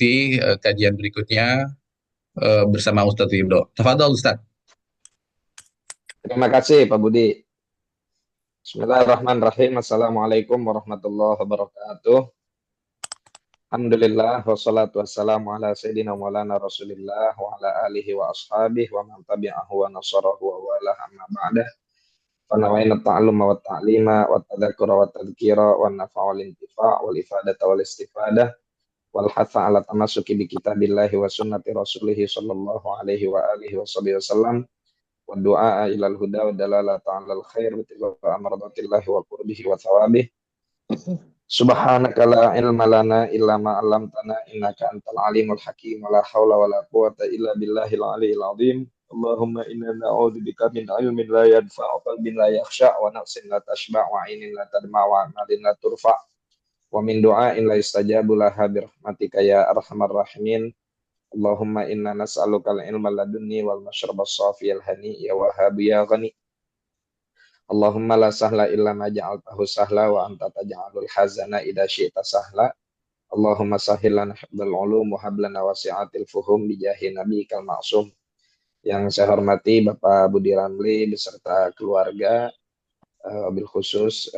ikuti kajian berikutnya bersama Ustadz Ridho. Tafadhol Ustadz. Terima kasih Pak Budi. Bismillahirrahmanirrahim. Assalamualaikum warahmatullahi wabarakatuh. Alhamdulillah wassalatu wassalamu ala sayyidina maulana Rasulillah wa ala alihi wa ashabihi wa man tabi'ahu wa nasarahu wa wala amma ba'da. Fa nawaina ta'alluma wa ta'lima wa tadzakkura wa tadhkira wa nafa'a wal intifa' wal ifadata wal istifadah wal hatha ala tamassuki bi kitabillahi wa sunnati rasulih sallallahu alaihi wa alihi wasallam wa du'a ilal huda wa dalalata 'alal khair wa tilawata amradatillahi wa qurbihi wa thawabih. Subhanaka la ilma lana illa ma 'allamtana innaka antal alimul hakim wa la haula wa la quwwata illa billahil aliyil azim. Allahumma inna na'udzubika min ilmin la yanfa'u wa qalbin la yakhsha wa nafsin la tashba' wa 'ainin la tadma' wa 'amalin la turfa' wa min du'ain la yustajabu laha bi rahmatika ya arhamar rahimin. Allahumma inna nas'alukal ilma ladunni wal mashrabas safiyal hani ya wahhab ya ghani. Allahumma la sahla illa ma ja'altahu sahla wa anta taj'alul hazana idza syi'ta sahla. Allahumma sahhil lana hifdzal ulum wa hab lana wasi'atil fuhum bi jahi nabiyikal ma'sum. Yang saya hormati Bapak Budi Ramli beserta keluarga, wabil khusus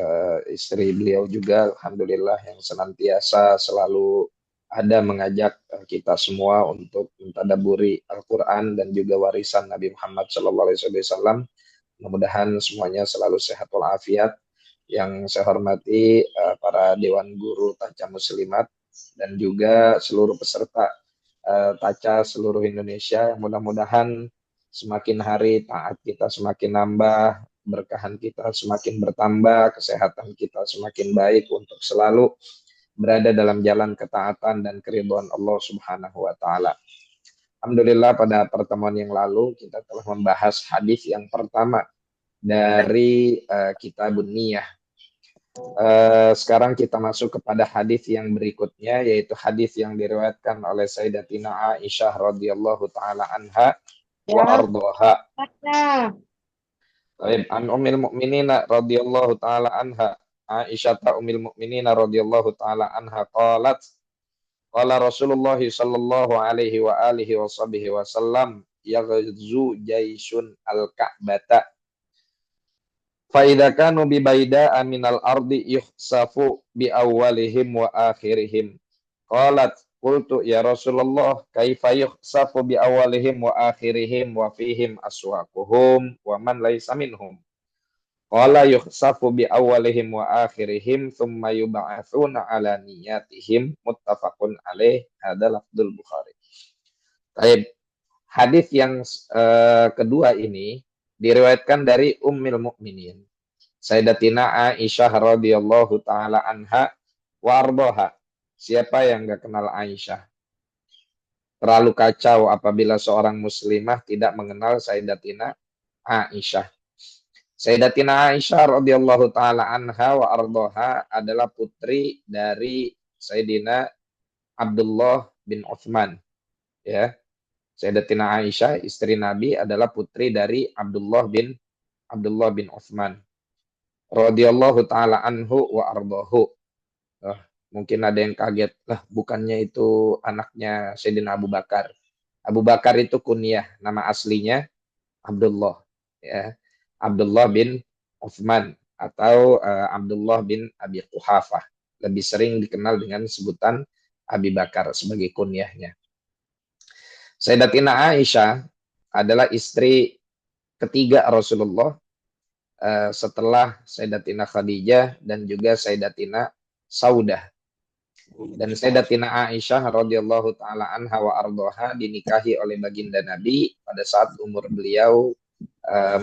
istri beliau juga alhamdulillah yang senantiasa selalu ada mengajak kita semua untuk mentadabburi Al-Qur'an dan juga warisan Nabi Muhammad sallallahu alaihi wasallam. Mudah-mudahan semuanya selalu sehat walafiat. Yang saya hormati para Dewan Guru Taca Muslimat dan juga seluruh peserta Taca seluruh Indonesia. Mudah-mudahan semakin hari taat kita semakin nambah, berkahan kita semakin bertambah, kesehatan kita semakin baik untuk selalu berada dalam jalan ketaatan dan keridhaan Allah Subhanahu wa taala. Alhamdulillah pada pertemuan yang lalu kita telah membahas hadis yang pertama dari Kitabun Niyah. Sekarang kita masuk kepada hadis yang berikutnya, yaitu hadis yang diriwayatkan oleh Sayyidatina Aisyah radhiyallahu taala anha wa ardhaha. An ummil mu'minina radhiyallahu taala anha, Aisyah ummil mu'minina radhiyallahu taala anha qalat qala Rasulullah sallallahu alaihi wa alihi wasallam yaghzu jaisyun al-Ka'bata fa idza kanu bi baida minal ardi yuhsafu bi awwalihim wa akhirihim. Qalat qultu ya Rasulullah kaifa yuhsafu bi awwalihim wa akhirihim wa fihim aswaquhum wa man laysa minhum. Qala yuhsafu bi awwalihim wa akhirihim thumma yub'atsuna ala niyatihim muttafaqun alaih. Hadza lafdzul Bukhari. Baik. Hadis yang kedua ini diriwayatkan dari Ummul Mukminin Sayyidatina Aisyah radhiyallahu taala anha wa ardhaha. Siapa yang enggak kenal Aisyah? Terlalu kacau apabila seorang muslimah tidak mengenal Sayyidatina Aisyah. Sayyidatina Aisyah radhiyallahu taala anha wa ardhaha adalah putri dari Sayyidina Abdullah bin Utsman. Ya. Sayyidatina Aisyah istri Nabi adalah putri dari Abdullah bin Utsman radhiyallahu taala anhu wa ardhahu. Mungkin ada yang kaget, lah bukannya itu anaknya Sayyidina Abu Bakar. Abu Bakar itu kunyah, nama aslinya Abdullah, ya. Abdullah bin Utsman atau Abdullah bin Abi Quhafah. Lebih sering dikenal dengan sebutan Abi Bakar sebagai kunyahnya. Sayyidatina Aisyah adalah istri ketiga Rasulullah setelah Sayyidatina Khadijah dan juga Sayyidatina Saudah. Dan Sayyidatina Aisyah radhiyallahu taala anha wa ardhaha dinikahi oleh baginda Nabi pada saat umur beliau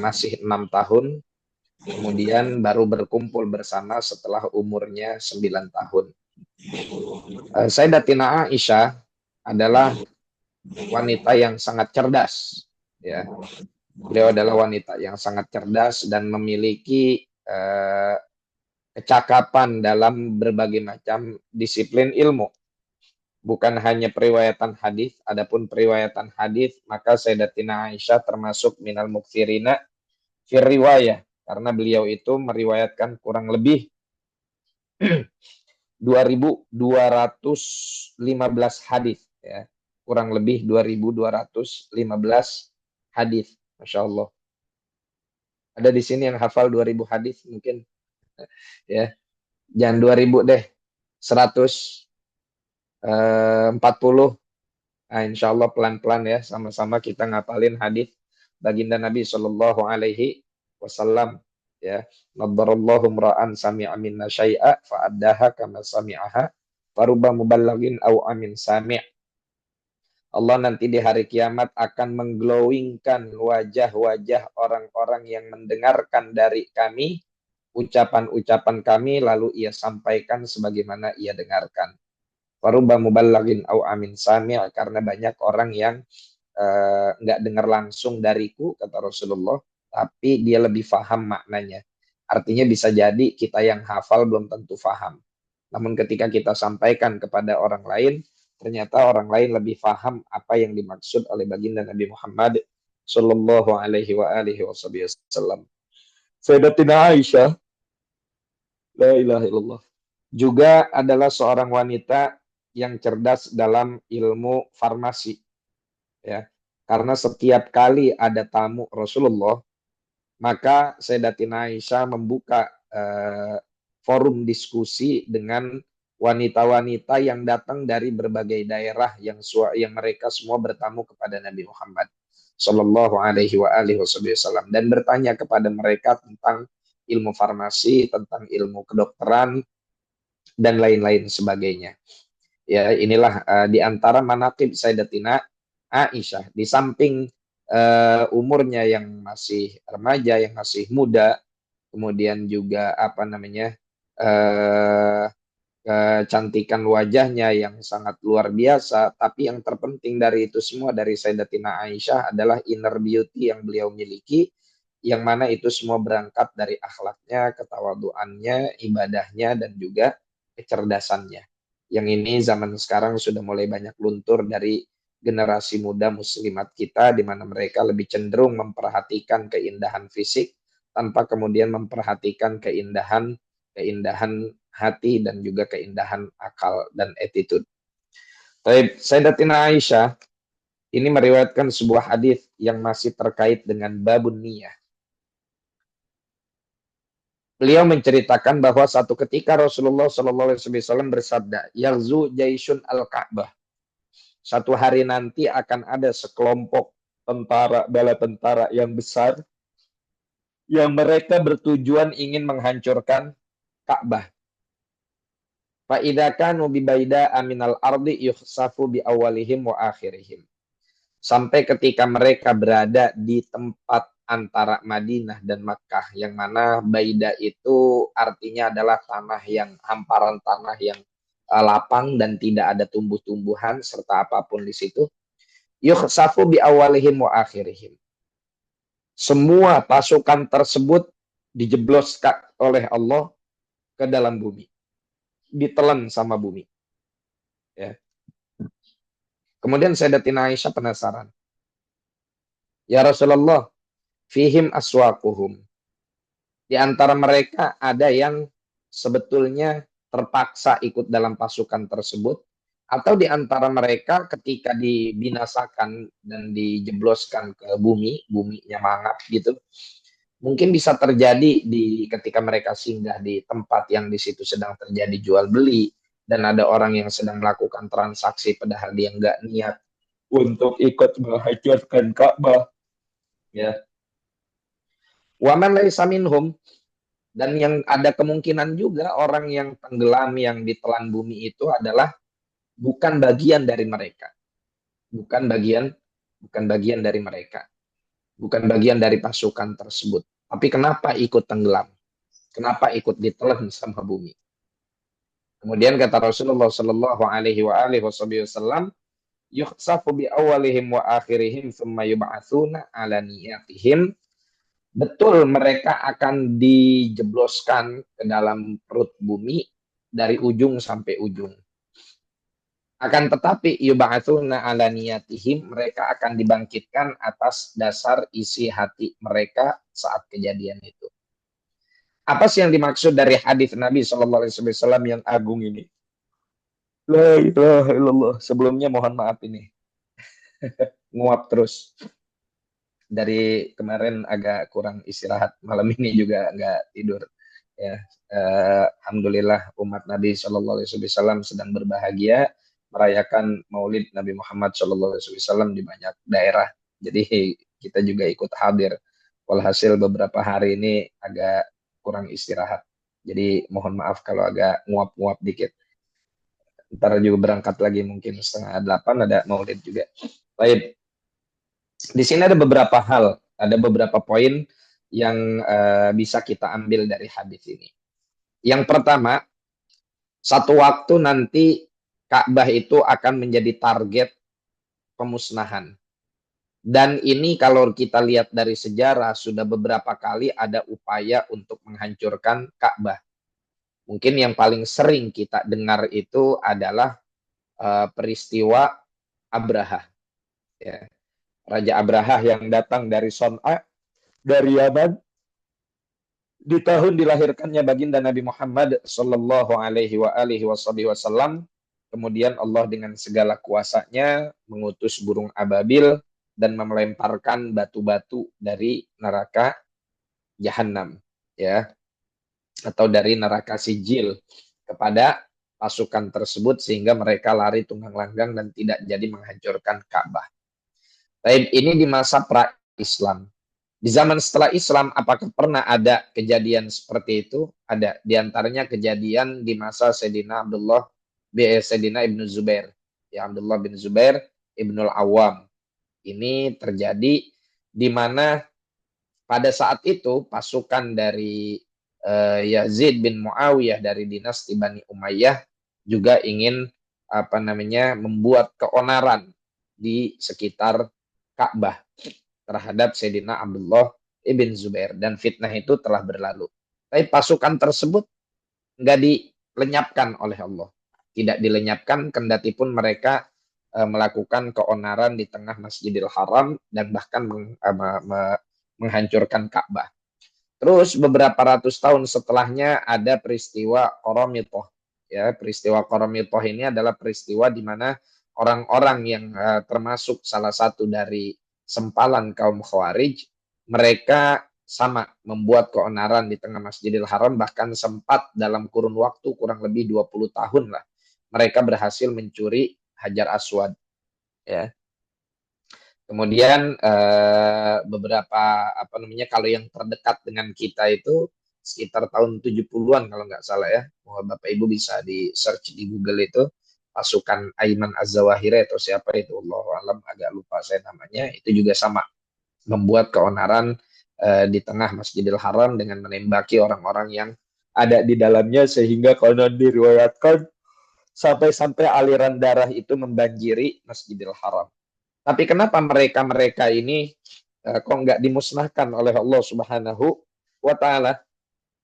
masih 6 tahun, kemudian baru berkumpul bersama setelah umurnya 9 tahun. Sayyidatina Aisyah adalah wanita yang sangat cerdas, ya. Beliau adalah wanita yang sangat cerdas dan memiliki kecakapan dalam berbagai macam disiplin ilmu. Bukan hanya periwayatan hadis, adapun periwayatan hadis maka Sayyidatina Aisyah termasuk minal muktsirina fir riwayah karena beliau itu meriwayatkan kurang lebih 2.215 hadis ya. Kurang lebih 2.215 hadis. Masya Allah. Ada di sini yang hafal 2.000 hadis mungkin, ya. Jangan 2.000 deh. 140. Nah, insya Allah pelan-pelan ya, sama-sama kita ngapalin hadis baginda Nabi Shallallahu Alaihi Wasallam. Ya, nadarallahu mra'an sami'a minna syai'a fa'addaha kama sami'aha faruba muballagin au amin sami'. Allah nanti di hari kiamat akan mengglowingkan wajah-wajah orang-orang yang mendengarkan dari kami ucapan-ucapan kami lalu ia sampaikan sebagaimana ia dengarkan. Faruba muballagin au amin sami' karena banyak orang yang nggak dengar langsung dariku kata Rasulullah, tapi dia lebih faham maknanya. Artinya bisa jadi kita yang hafal belum tentu faham. Namun ketika kita sampaikan kepada orang lain, ternyata orang lain lebih faham apa yang dimaksud oleh baginda Nabi Muhammad Sallallahu Alaihi wa alihi Wasallam. Sayyidatina Aisyah, la ilaha illallah, juga adalah seorang wanita yang cerdas dalam ilmu farmasi, ya. Karena setiap kali ada tamu Rasulullah, maka Sayyidatina Aisyah membuka forum diskusi dengan wanita-wanita yang datang dari berbagai daerah yang mereka semua bertamu kepada Nabi Muhammad Sallallahu Alaihi Wasallam dan bertanya kepada mereka tentang ilmu farmasi, tentang ilmu kedokteran dan lain-lain sebagainya. Ya, inilah di antara manaqib Sayyidatina Aisyah. Di samping umurnya yang masih remaja, yang masih muda, kemudian juga apa namanya uh, kecantikan wajahnya yang sangat luar biasa, tapi yang terpenting dari itu semua dari Sayyidatina Aisyah adalah inner beauty yang beliau miliki, yang mana itu semua berangkat dari akhlaknya, ketawaduannya, ibadahnya, dan juga kecerdasannya. Yang ini zaman sekarang sudah mulai banyak luntur dari generasi muda muslimat kita, di mana mereka lebih cenderung memperhatikan keindahan fisik tanpa kemudian memperhatikan keindahan keindahan hati dan juga keindahan akal dan attitude. Baik, Sayyidatina Aisyah ini meriwayatkan sebuah hadis yang masih terkait dengan babun niyah. Beliau menceritakan bahwa satu ketika Rasulullah SAW bersabda, "Yaghzu jaisyun al-Ka'bah." Satu hari nanti akan ada sekelompok tentara, bala tentara yang besar yang mereka bertujuan ingin menghancurkan Ka'bah. Fa'idha kanu bibaida aminal ardi yukhsafu bi awalihim wa akhirihim. Sampai ketika mereka berada di tempat antara Madinah dan Makkah, yang mana Baida itu artinya adalah tanah yang hamparan tanah yang lapang dan tidak ada tumbuh-tumbuhan serta apapun di situ. Yukhsafu bi awalihim wa akhirihim. Semua pasukan tersebut dijebloskan oleh Allah ke dalam bumi, ditelan sama bumi. Ya. Kemudian Sayyidatina Aisyah penasaran. Ya Rasulullah, fihim aswaquhum. Di antara mereka ada yang sebetulnya terpaksa ikut dalam pasukan tersebut, atau di antara mereka ketika dibinasakan dan dijebloskan ke bumi, buminya mangap gitu, mungkin bisa terjadi ketika mereka singgah di tempat yang di situ sedang terjadi jual beli dan ada orang yang sedang melakukan transaksi padahal dia nggak niat untuk ikut menghancurkan Ka'bah, ya. Waman laisa minhum, dan yang ada kemungkinan juga orang yang tenggelam yang ditelan bumi itu adalah bukan bagian dari mereka, bukan bagian bukan bagian dari mereka, bukan bagian dari pasukan tersebut. Tapi kenapa ikut tenggelam? Kenapa ikut ditelan sama bumi? Kemudian kata Rasulullah Shallallahu Alaihi Wasallam, yukhsafu bi awalihim wa akhirihim thumma yub'atsuna ala niyatihim. Betul mereka akan dijebloskan ke dalam perut bumi dari ujung sampai ujung. Akan tetapi yub'atsuna ala niyatihim, mereka akan dibangkitkan atas dasar isi hati mereka saat kejadian itu. Apa sih yang dimaksud dari hadis Nabi Shallallahu Alaihi Wasallam yang agung ini? La ilaha illallah. Sebelumnya mohon maaf ini. Nguap terus. Dari kemarin agak kurang istirahat. Malam ini juga nggak tidur. Ya, Alhamdulillah umat Nabi Shallallahu Alaihi Wasallam sedang berbahagia merayakan Maulid Nabi Muhammad Shallallahu Alaihi Wasallam di banyak daerah. Jadi kita juga ikut hadir. Walhasil beberapa hari ini agak kurang istirahat. Jadi mohon maaf kalau agak nguap-nguap dikit. Ntar juga berangkat lagi mungkin 7:30 ada Maulid juga. Baik, di sini ada beberapa hal, ada beberapa poin yang bisa kita ambil dari hadis ini. Yang pertama, satu waktu nanti Ka'bah itu akan menjadi target pemusnahan. Dan ini kalau kita lihat dari sejarah sudah beberapa kali ada upaya untuk menghancurkan Ka'bah. Mungkin yang paling sering kita dengar itu adalah peristiwa Abraha. Ya. Raja Abraha yang datang dari Son'a, dari Yaman, di tahun dilahirkannya baginda Nabi Muhammad sallallahu alaihi wasallam. Kemudian Allah dengan segala kuasanya mengutus burung ababil dan melemparkan batu-batu dari neraka Jahanam, ya, atau dari neraka Sijil kepada pasukan tersebut sehingga mereka lari tunggang langgang dan tidak jadi menghancurkan Ka'bah. Baik, ini di masa pra-Islam. Di zaman setelah Islam, apakah pernah ada kejadian seperti itu? Ada. Di antaranya kejadian di masa Sayyidina Ibnu Zubair. Ya, Abdullah bin Zubair Ibnul Awam. Ini terjadi di mana pada saat itu pasukan dari Yazid bin Muawiyah dari dinasti Bani Umayyah juga ingin membuat keonaran di sekitar Ka'bah terhadap Sayyidina Abdullah ibn Zubair dan fitnah itu telah berlalu. Tapi pasukan tersebut nggak dilenyapkan oleh Allah, tidak dilenyapkan kendati pun mereka melakukan keonaran di tengah Masjidil Haram dan bahkan menghancurkan Ka'bah. Terus beberapa ratus tahun setelahnya ada peristiwa Qaramitoh. Ya, peristiwa Qaramitoh ini adalah peristiwa di mana orang-orang yang termasuk salah satu dari sempalan kaum Khawarij, mereka sama membuat keonaran di tengah Masjidil Haram, bahkan sempat dalam kurun waktu kurang lebih 20 tahun lah mereka berhasil mencuri Hajar Aswad, ya. Kemudian beberapa kalau yang terdekat dengan kita itu sekitar tahun 70-an kalau nggak salah ya. Bapak Ibu bisa di search di Google itu pasukan Aiman Az-Zawahiri atau siapa itu, Allah alam agak lupa saya namanya, itu juga sama membuat keonaran di tengah Masjidil Haram dengan menembaki orang-orang yang ada di dalamnya sehingga konon diriwayatkan sampai-sampai aliran darah itu membanjiri Masjidil Haram. Tapi kenapa mereka-mereka ini kok nggak dimusnahkan oleh Allah Subhanahu wa Ta'ala?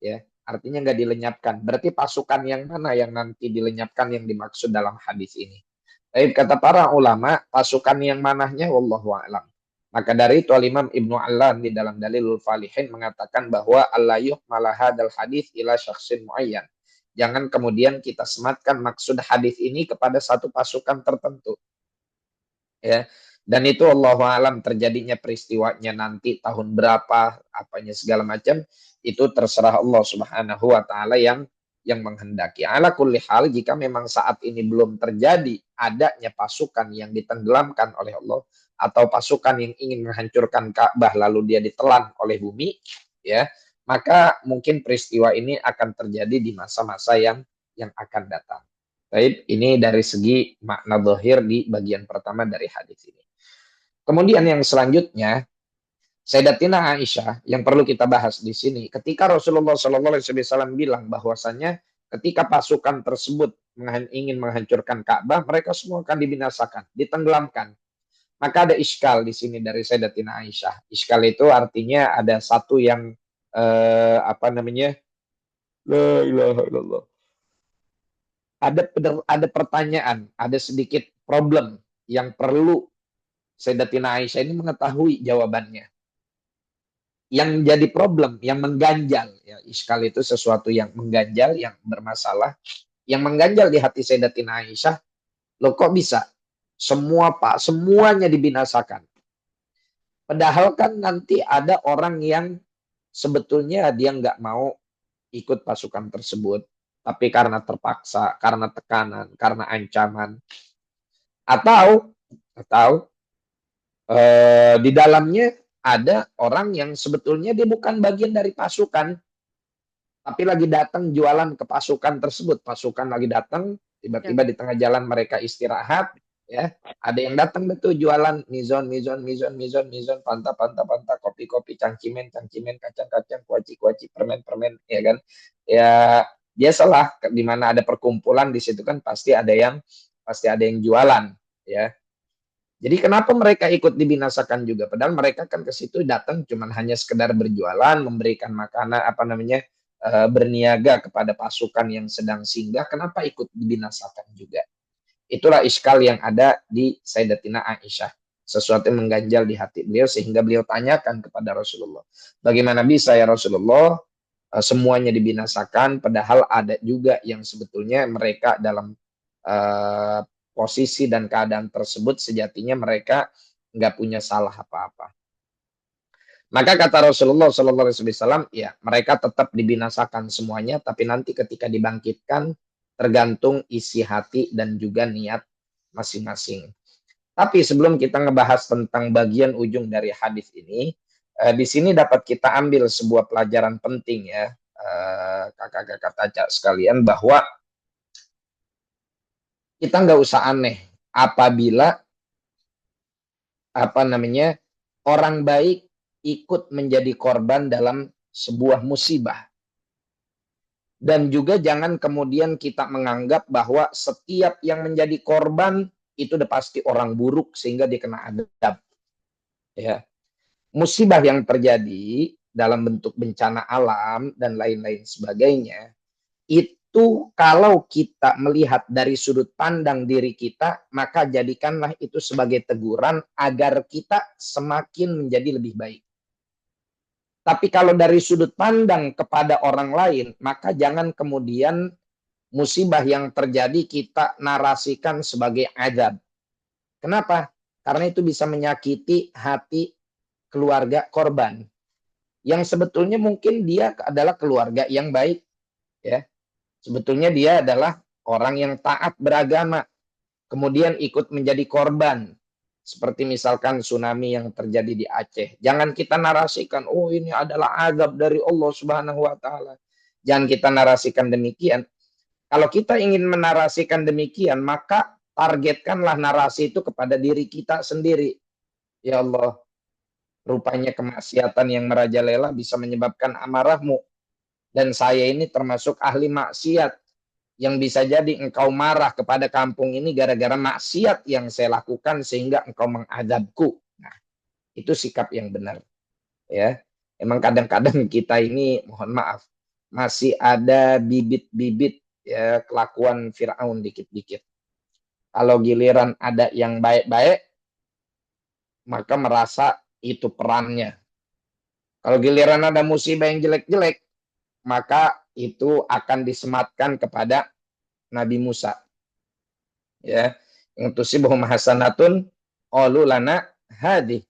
Ya, artinya nggak dilenyapkan. Berarti pasukan yang mana yang nanti dilenyapkan yang dimaksud dalam hadis ini? Tapi kata para ulama, pasukan yang manahnya wallahu a'lam. Maka dari itu Imam Ibnu Allan di dalam Dalilul Falihin mengatakan bahwa Allah yuhmala hadal hadis ila syakhsin muayyan. Jangan kemudian kita sematkan maksud hadis ini kepada satu pasukan tertentu. Ya, dan itu Allahu alam terjadinya peristiwanya nanti tahun berapa, apanya segala macam, itu terserah Allah Subhanahu wa taala yang menghendaki. Ala kulli hal, jika memang saat ini belum terjadi adanya pasukan yang ditenggelamkan oleh Allah atau pasukan yang ingin menghancurkan Ka'bah lalu dia ditelan oleh bumi, ya, maka mungkin peristiwa ini akan terjadi di masa-masa yang akan datang. Baik, ini dari segi makna zahir di bagian pertama dari hadis ini. Kemudian yang selanjutnya, Sayyidatina Aisyah yang perlu kita bahas di sini. Ketika Rasulullah SAW bilang bahwasannya ketika pasukan tersebut ingin menghancurkan Ka'bah, mereka semua akan dibinasakan, ditenggelamkan. Maka ada iskal di sini dari Sayyidatina Aisyah. Iskal itu artinya ada satu yang la ilaha illallah. Ada pertanyaan, ada sedikit problem yang perlu Sayyidatina Aisyah ini mengetahui jawabannya. Yang jadi problem, yang mengganjal, ya, iskal itu sesuatu yang mengganjal, yang bermasalah. yang mengganjal di hati Sayyidatina Aisyah, loh kok bisa semuanya dibinasakan. Padahal kan nanti ada orang yang sebetulnya dia nggak mau ikut pasukan tersebut, tapi karena terpaksa, karena tekanan, karena ancaman, atau di dalamnya ada orang yang sebetulnya dia bukan bagian dari pasukan, tapi lagi datang jualan ke pasukan tersebut. Pasukan lagi datang, Ya. tiba-tiba di tengah jalan mereka istirahat, ya. Ada yang datang betul jualan mizon, mizon, mizon, mizon, mizon, panta, panta, panta, kopi, kopi, cangcimen, cangcimen, kacang, kacang, kuaci, kuaci, permen, permen, ya kan? Ya, biasalah di mana ada perkumpulan di situ kan pasti ada yang jualan, ya. Jadi kenapa mereka ikut dibinasakan juga? Padahal mereka kan ke situ datang cuman hanya sekedar berjualan, memberikan makanan, berniaga kepada pasukan yang sedang singgah. Kenapa ikut dibinasakan juga? Itulah iskal yang ada di Sayyidatina Aisyah. Sesuatu yang mengganjal di hati beliau sehingga beliau tanyakan kepada Rasulullah. Bagaimana bisa ya Rasulullah semuanya dibinasakan padahal ada juga yang sebetulnya mereka dalam uh, posisi dan keadaan tersebut sejatinya mereka nggak punya salah apa-apa. Maka kata Rasulullah SAW, ya mereka tetap dibinasakan semuanya, tapi nanti ketika dibangkitkan tergantung isi hati dan juga niat masing-masing. Tapi sebelum kita ngebahas tentang bagian ujung dari hadis ini, di sini dapat kita ambil sebuah pelajaran penting ya, kakak-kakak taca sekalian, bahwa kita nggak usah aneh apabila orang baik ikut menjadi korban dalam sebuah musibah. Dan juga jangan kemudian kita menganggap bahwa setiap yang menjadi korban itu udah pasti orang buruk sehingga dia kena adab. Ya. Musibah yang terjadi dalam bentuk bencana alam dan lain-lain sebagainya, itu kalau kita melihat dari sudut pandang diri kita, maka jadikanlah itu sebagai teguran agar kita semakin menjadi lebih baik. Tapi kalau dari sudut pandang kepada orang lain, maka jangan kemudian musibah yang terjadi kita narasikan sebagai azab. Kenapa? Karena itu bisa menyakiti hati keluarga korban. Yang sebetulnya mungkin dia adalah keluarga yang baik. Ya. Sebetulnya dia adalah orang yang taat beragama. Kemudian ikut menjadi korban. Seperti misalkan tsunami yang terjadi di Aceh. Jangan kita narasikan, oh ini adalah azab dari Allah Subhanahu wa Ta'ala. Jangan kita narasikan demikian. Kalau kita ingin menarasikan demikian, maka targetkanlah narasi itu kepada diri kita sendiri. Ya Allah, rupanya kemaksiatan yang merajalela bisa menyebabkan amarahmu. Dan saya ini termasuk ahli maksiat. Yang bisa jadi engkau marah kepada kampung ini gara-gara maksiat yang saya lakukan sehingga engkau mengadabku. Nah, itu sikap yang benar. Ya, emang kadang-kadang kita ini, mohon maaf, masih ada bibit-bibit ya kelakuan Firaun dikit-dikit. Kalau giliran ada yang baik-baik, maka merasa itu perannya. Kalau giliran ada musibah yang jelek-jelek, maka itu akan disematkan kepada Nabi Musa. Ya, yang tusibuhum hasanatun qalu lana hadih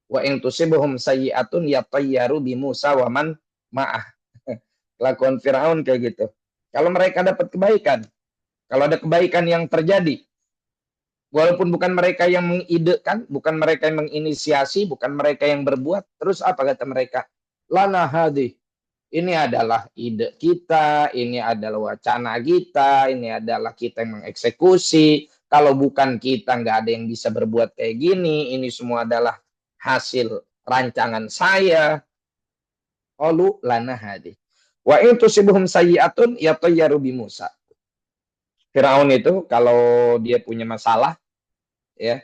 wa in tusibuhum sayyi'atun yatayyaru bi Musa wa man ma'ah. Kelakuan Firaun kayak gitu. Kalau mereka dapat kebaikan, kalau ada kebaikan yang terjadi, walaupun bukan mereka yang mengidekan, bukan mereka yang menginisiasi, bukan mereka yang berbuat, terus apa kata mereka? Lana hadih. Ini adalah ide kita, ini adalah wacana kita, ini adalah kita yang mengeksekusi. Kalau bukan kita, nggak ada yang bisa berbuat kayak gini. Ini semua adalah hasil rancangan saya. Qalu lana hadih. Wa in tusibuhum sayyi'atun yatayyaru bi Musa. Firaun itu kalau dia punya masalah, ya,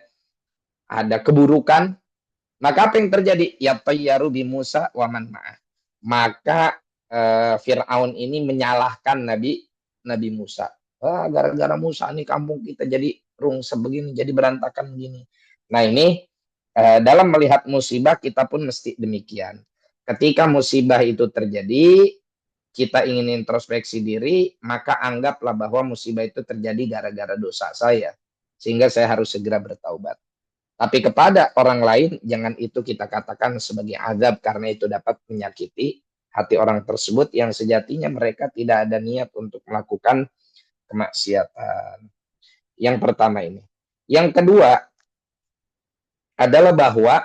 ada keburukan, maka apa yang terjadi? Yatayyaru bi Musa wa man ma'ah. Maka Firaun ini menyalahkan Nabi Musa. Gara-gara Musa nih kampung kita jadi rungsep begini, jadi berantakan begini. Nah ini dalam melihat musibah kita pun mesti demikian. Ketika musibah itu terjadi, kita ingin introspeksi diri, maka anggaplah bahwa musibah itu terjadi gara-gara dosa saya, sehingga saya harus segera bertaubat. Tapi kepada orang lain, jangan itu kita katakan sebagai azab, karena itu dapat menyakiti hati orang tersebut yang sejatinya mereka tidak ada niat untuk melakukan kemaksiatan. Yang pertama ini. Yang kedua adalah bahwa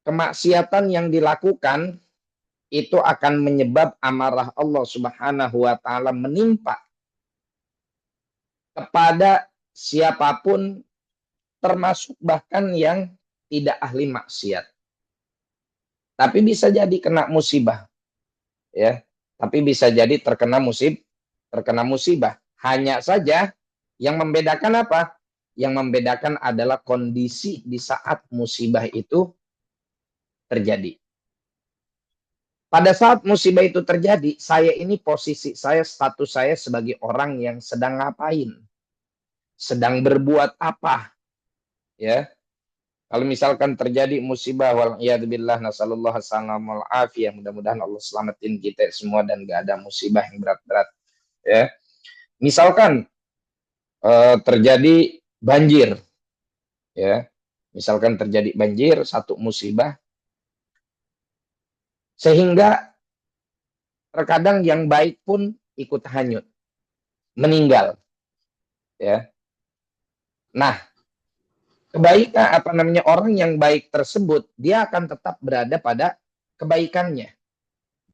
kemaksiatan yang dilakukan itu akan menyebab amarah Allah Subhanahu wa taala menimpa kepada siapapun, termasuk bahkan yang tidak ahli maksiat. Tapi bisa jadi kena musibah, ya. Tapi bisa jadi terkena musibah. Hanya saja yang membedakan apa? Yang membedakan adalah kondisi di saat musibah itu terjadi. Pada saat musibah itu terjadi, saya ini posisi saya, status saya sebagai orang yang sedang ngapain? Sedang berbuat apa? Ya. Kalau misalkan terjadi musibah, wal'iyadzubillah, nasallallahu salamul afiyah, mudah-mudahan Allah selamatin kita semua dan gak ada musibah yang berat-berat. Ya. Misalkan terjadi banjir, ya. Misalkan terjadi banjir, satu musibah, sehingga terkadang yang baik pun ikut hanyut, meninggal, ya. Nah, kebaikan orang yang baik tersebut, dia akan tetap berada pada kebaikannya.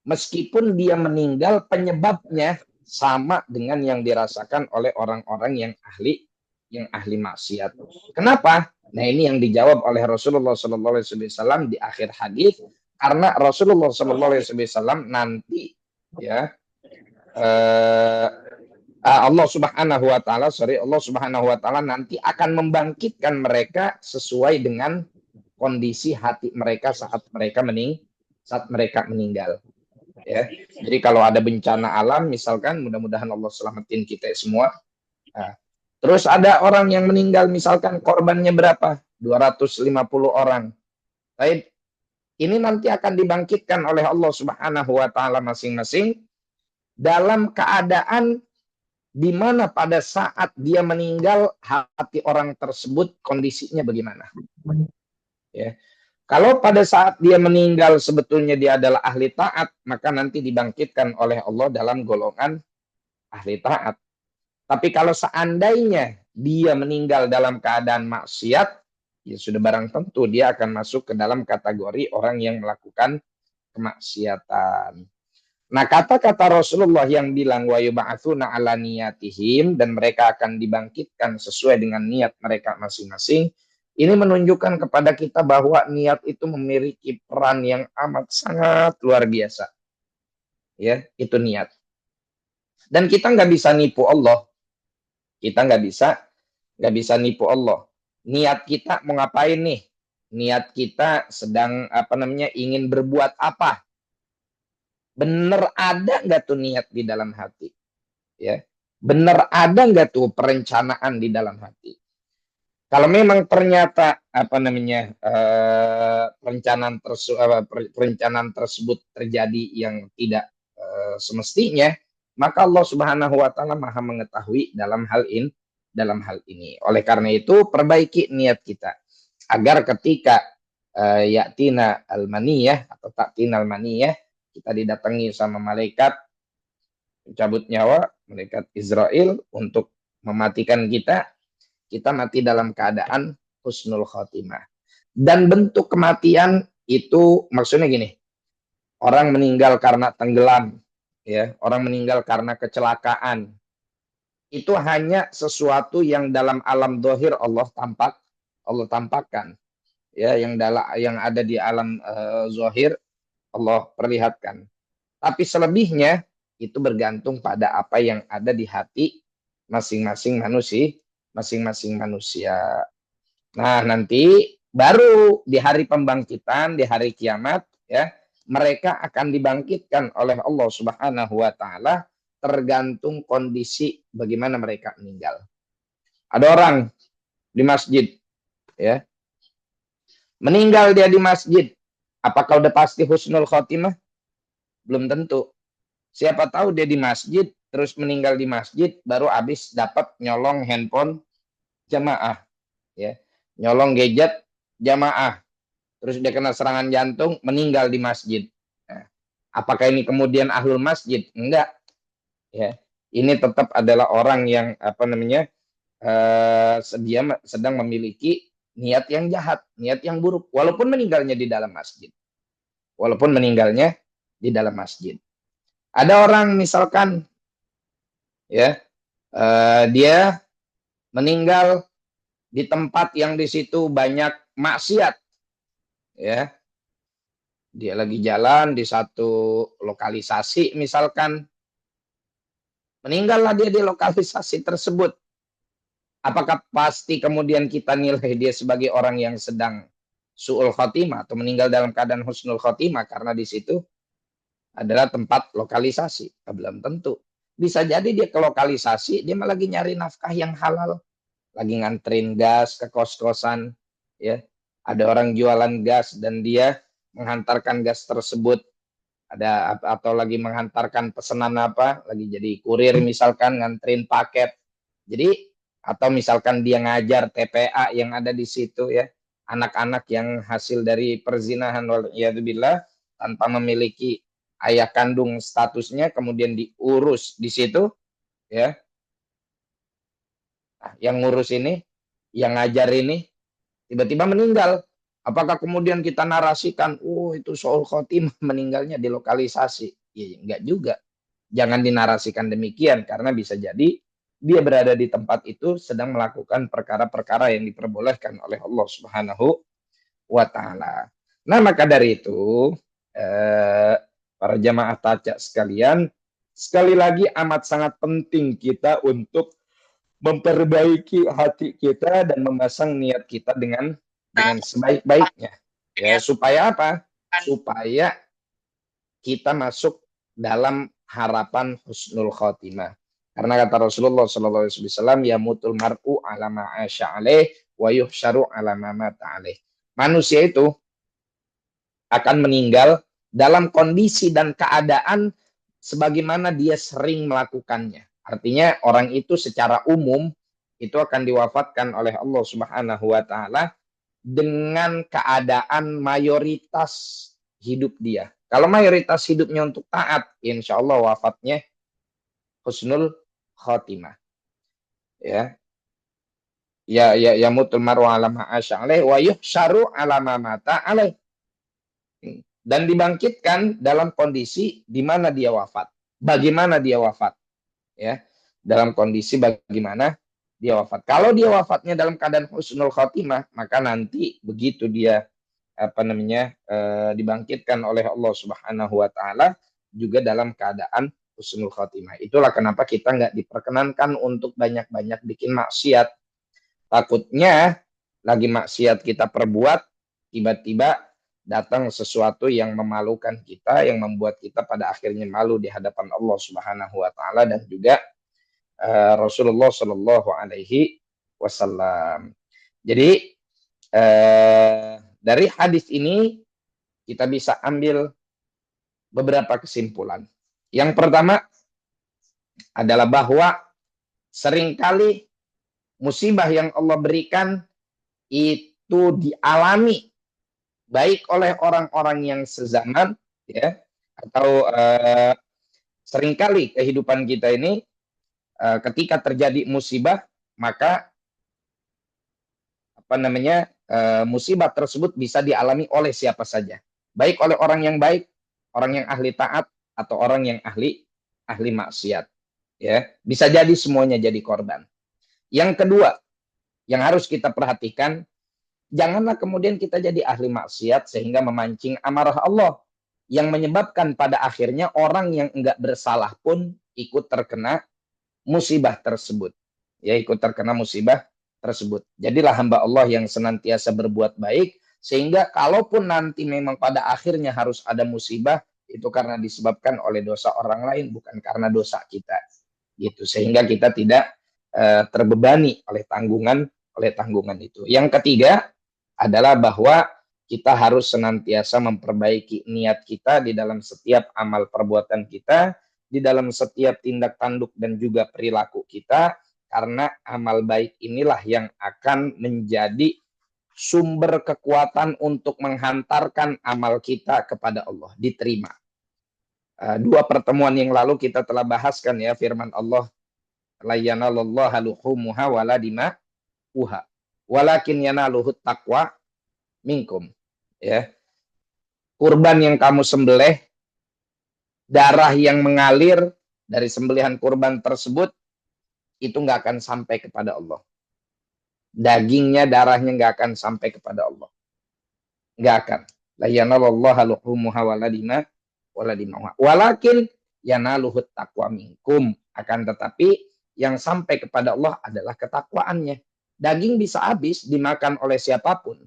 Meskipun dia meninggal, penyebabnya sama dengan yang dirasakan oleh orang-orang yang ahli maksiat. Kenapa? Nah, ini yang dijawab oleh Rasulullah SAW di akhir hadis, karena Rasulullah SAW nanti, ya, Allah Subhanahu wa taala nanti akan membangkitkan mereka sesuai dengan kondisi hati mereka saat mereka meninggal. Ya. Jadi kalau ada bencana alam misalkan, mudah-mudahan Allah selamatin kita semua. Nah, terus ada orang yang meninggal, misalkan korbannya berapa? 250 orang. Baik. Ini nanti akan dibangkitkan oleh Allah Subhanahu wa taala masing-masing dalam keadaan di mana pada saat dia meninggal, hati orang tersebut kondisinya bagaimana? Ya. Kalau pada saat dia meninggal sebetulnya dia adalah ahli taat, maka nanti dibangkitkan oleh Allah dalam golongan ahli taat. Tapi kalau seandainya dia meninggal dalam keadaan maksiat, ya sudah barang tentu dia akan masuk ke dalam kategori orang yang melakukan kemaksiatan. Nah, kata-kata Rasulullah yang bilang wa yub'atsuna 'ala niyatihim, dan mereka akan dibangkitkan sesuai dengan niat mereka masing-masing, ini menunjukkan kepada kita bahwa niat itu memiliki peran yang amat sangat luar biasa. Ya, itu niat. Dan kita nggak bisa nipu Allah. Kita nggak bisa nipu Allah. Niat kita mau ngapain nih? Niat kita sedang ingin berbuat apa? Bener ada nggak tuh niat di dalam hati? Ya, bener ada nggak tuh perencanaan di dalam hati? Kalau memang ternyata perencanaan tersebut terjadi yang tidak semestinya, maka Allah Subhanahu wa taala Maha mengetahui dalam hal ini. Oleh karena itu, perbaiki niat kita agar ketika yatina al-maniyah atau taktina al-maniyah, kita didatangi sama malaikat pencabut nyawa, malaikat Israel, untuk mematikan kita mati dalam keadaan husnul khotimah. Dan bentuk kematian itu maksudnya gini, orang meninggal karena tenggelam, ya, orang meninggal karena kecelakaan, itu hanya sesuatu yang dalam alam dohir Allah tampakkan, ya, yang ada di alam zohir Allah perlihatkan. Tapi selebihnya itu bergantung pada apa yang ada di hati masing-masing manusia. Nah, nanti baru di hari pembangkitan, di hari kiamat, ya, mereka akan dibangkitkan oleh Allah Subhanahu wa taala tergantung kondisi bagaimana mereka meninggal. Ada orang di masjid, ya. Meninggal dia di masjid. Apakah udah pasti husnul khotimah? Belum tentu. Siapa tahu dia di masjid, terus meninggal di masjid, baru habis dapat nyolong handphone jamaah, ya, nyolong gadget jamaah, terus dia kena serangan jantung, meninggal di masjid. Nah, apakah ini kemudian ahlul masjid? Enggak, ya. Ini tetap adalah orang yang apa namanya dia sedang memiliki niat yang jahat, niat yang buruk, walaupun meninggalnya di dalam masjid, walaupun meninggalnya di dalam masjid. Ada orang misalkan, ya, dia meninggal di tempat yang di situ banyak maksiat, ya, dia lagi jalan di satu lokalisasi misalkan, meninggallah dia di lokalisasi tersebut. Apakah pasti kemudian kita nilai dia sebagai orang yang sedang su'ul khotimah atau meninggal dalam keadaan husnul khotimah karena di situ adalah tempat lokalisasi? Belum tentu. Bisa jadi dia ke lokalisasi, dia malah lagi nyari nafkah yang halal, lagi nganterin gas ke kos-kosan, ya. Ada orang jualan gas dan dia menghantarkan gas tersebut, ada atau lagi menghantarkan pesanan apa, lagi jadi kurir misalkan nganterin paket. Jadi atau misalkan dia ngajar TPA yang ada di situ, ya, anak-anak yang hasil dari perzinahan waliyadzubillah tanpa memiliki ayah kandung statusnya kemudian diurus di situ, ya. Nah, yang ngurus ini, yang ngajar ini tiba-tiba meninggal. Apakah kemudian kita narasikan, oh itu Soul Khotimah meninggalnya di lokalisasi? Ya, enggak juga. Jangan dinarasikan demikian, karena bisa jadi dia berada di tempat itu sedang melakukan perkara-perkara yang diperbolehkan oleh Allah Subhanahu wa Ta'ala. Nah, maka dari itu, para jamaah taca sekalian, sekali lagi amat sangat penting kita untuk memperbaiki hati kita dan memasang niat kita dengan sebaik-baiknya, ya, supaya apa? Supaya kita masuk dalam harapan husnul khotimah. Karena kata Rasulullah sallallahu alaihi wasallam, ya mutul mar'u ala ma'asya alaih wa yuhsyaru ala ma mata alaih. Manusia itu akan meninggal dalam kondisi dan keadaan sebagaimana dia sering melakukannya. Artinya orang itu secara umum itu akan diwafatkan oleh Allah Subhanahu wa taala dengan keadaan mayoritas hidup dia. Kalau mayoritas hidupnya untuk taat, insya Allah wafatnya husnul khotimah. Ya, ya mutul maru ala ma'asya alaih wa yuhsyaru ala ma mata alaih. Dan dibangkitkan dalam kondisi di mana dia wafat. Bagaimana dia wafat? Ya, dalam kondisi bagaimana dia wafat. Kalau dia wafatnya dalam keadaan husnul khotimah, maka nanti begitu dia apa namanya dibangkitkan oleh Allah Subhanahu wa taala juga dalam keadaan husnul khotimah. Itulah kenapa kita nggak diperkenankan untuk banyak-banyak bikin maksiat. Takutnya lagi maksiat kita perbuat, tiba-tiba datang sesuatu yang memalukan kita, yang membuat kita pada akhirnya malu di hadapan Allah Subhanahu wa taala dan juga Rasulullah Shallallahu alaihi wasallam. Jadi dari hadis ini kita bisa ambil beberapa kesimpulan. Yang pertama adalah bahwa seringkali musibah yang Allah berikan itu dialami baik oleh orang-orang yang sezaman, ya, atau seringkali kehidupan kita ini ketika terjadi musibah, maka apa namanya musibah tersebut bisa dialami oleh siapa saja, baik oleh orang yang baik, orang yang ahli taat, atau orang yang ahli maksiat, ya, bisa jadi semuanya jadi korban. Yang kedua yang harus kita perhatikan, janganlah kemudian kita jadi ahli maksiat sehingga memancing amarah Allah yang menyebabkan pada akhirnya orang yang enggak bersalah pun ikut terkena musibah tersebut. Ya, ikut terkena musibah tersebut. Jadilah hamba Allah yang senantiasa berbuat baik sehingga kalaupun nanti memang pada akhirnya harus ada musibah, itu karena disebabkan oleh dosa orang lain, bukan karena dosa kita. Gitu. Sehingga kita tidak terbebani oleh tanggungan itu. Yang ketiga adalah bahwa kita harus senantiasa memperbaiki niat kita di dalam setiap amal perbuatan kita, di dalam setiap tindak tanduk dan juga perilaku kita, karena amal baik inilah yang akan menjadi sumber kekuatan untuk menghantarkan amal kita kepada Allah, diterima. Dua pertemuan yang lalu kita telah bahaskan ya firman Allah, la yanalallaha luhumuha wala dima'uha walakin yanaluhut taqwa minkum, ya. Kurban yang kamu sembelih, darah yang mengalir dari sembelihan kurban tersebut itu nggak akan sampai kepada Allah. Dagingnya, darahnya nggak akan sampai kepada Allah. Nggak akan. La yanalallaha luhumuha wala dima'uha walakin yanaluhut taqwa minkum. Akan tetapi yang sampai kepada Allah adalah ketakwaannya. Daging bisa habis dimakan oleh siapapun.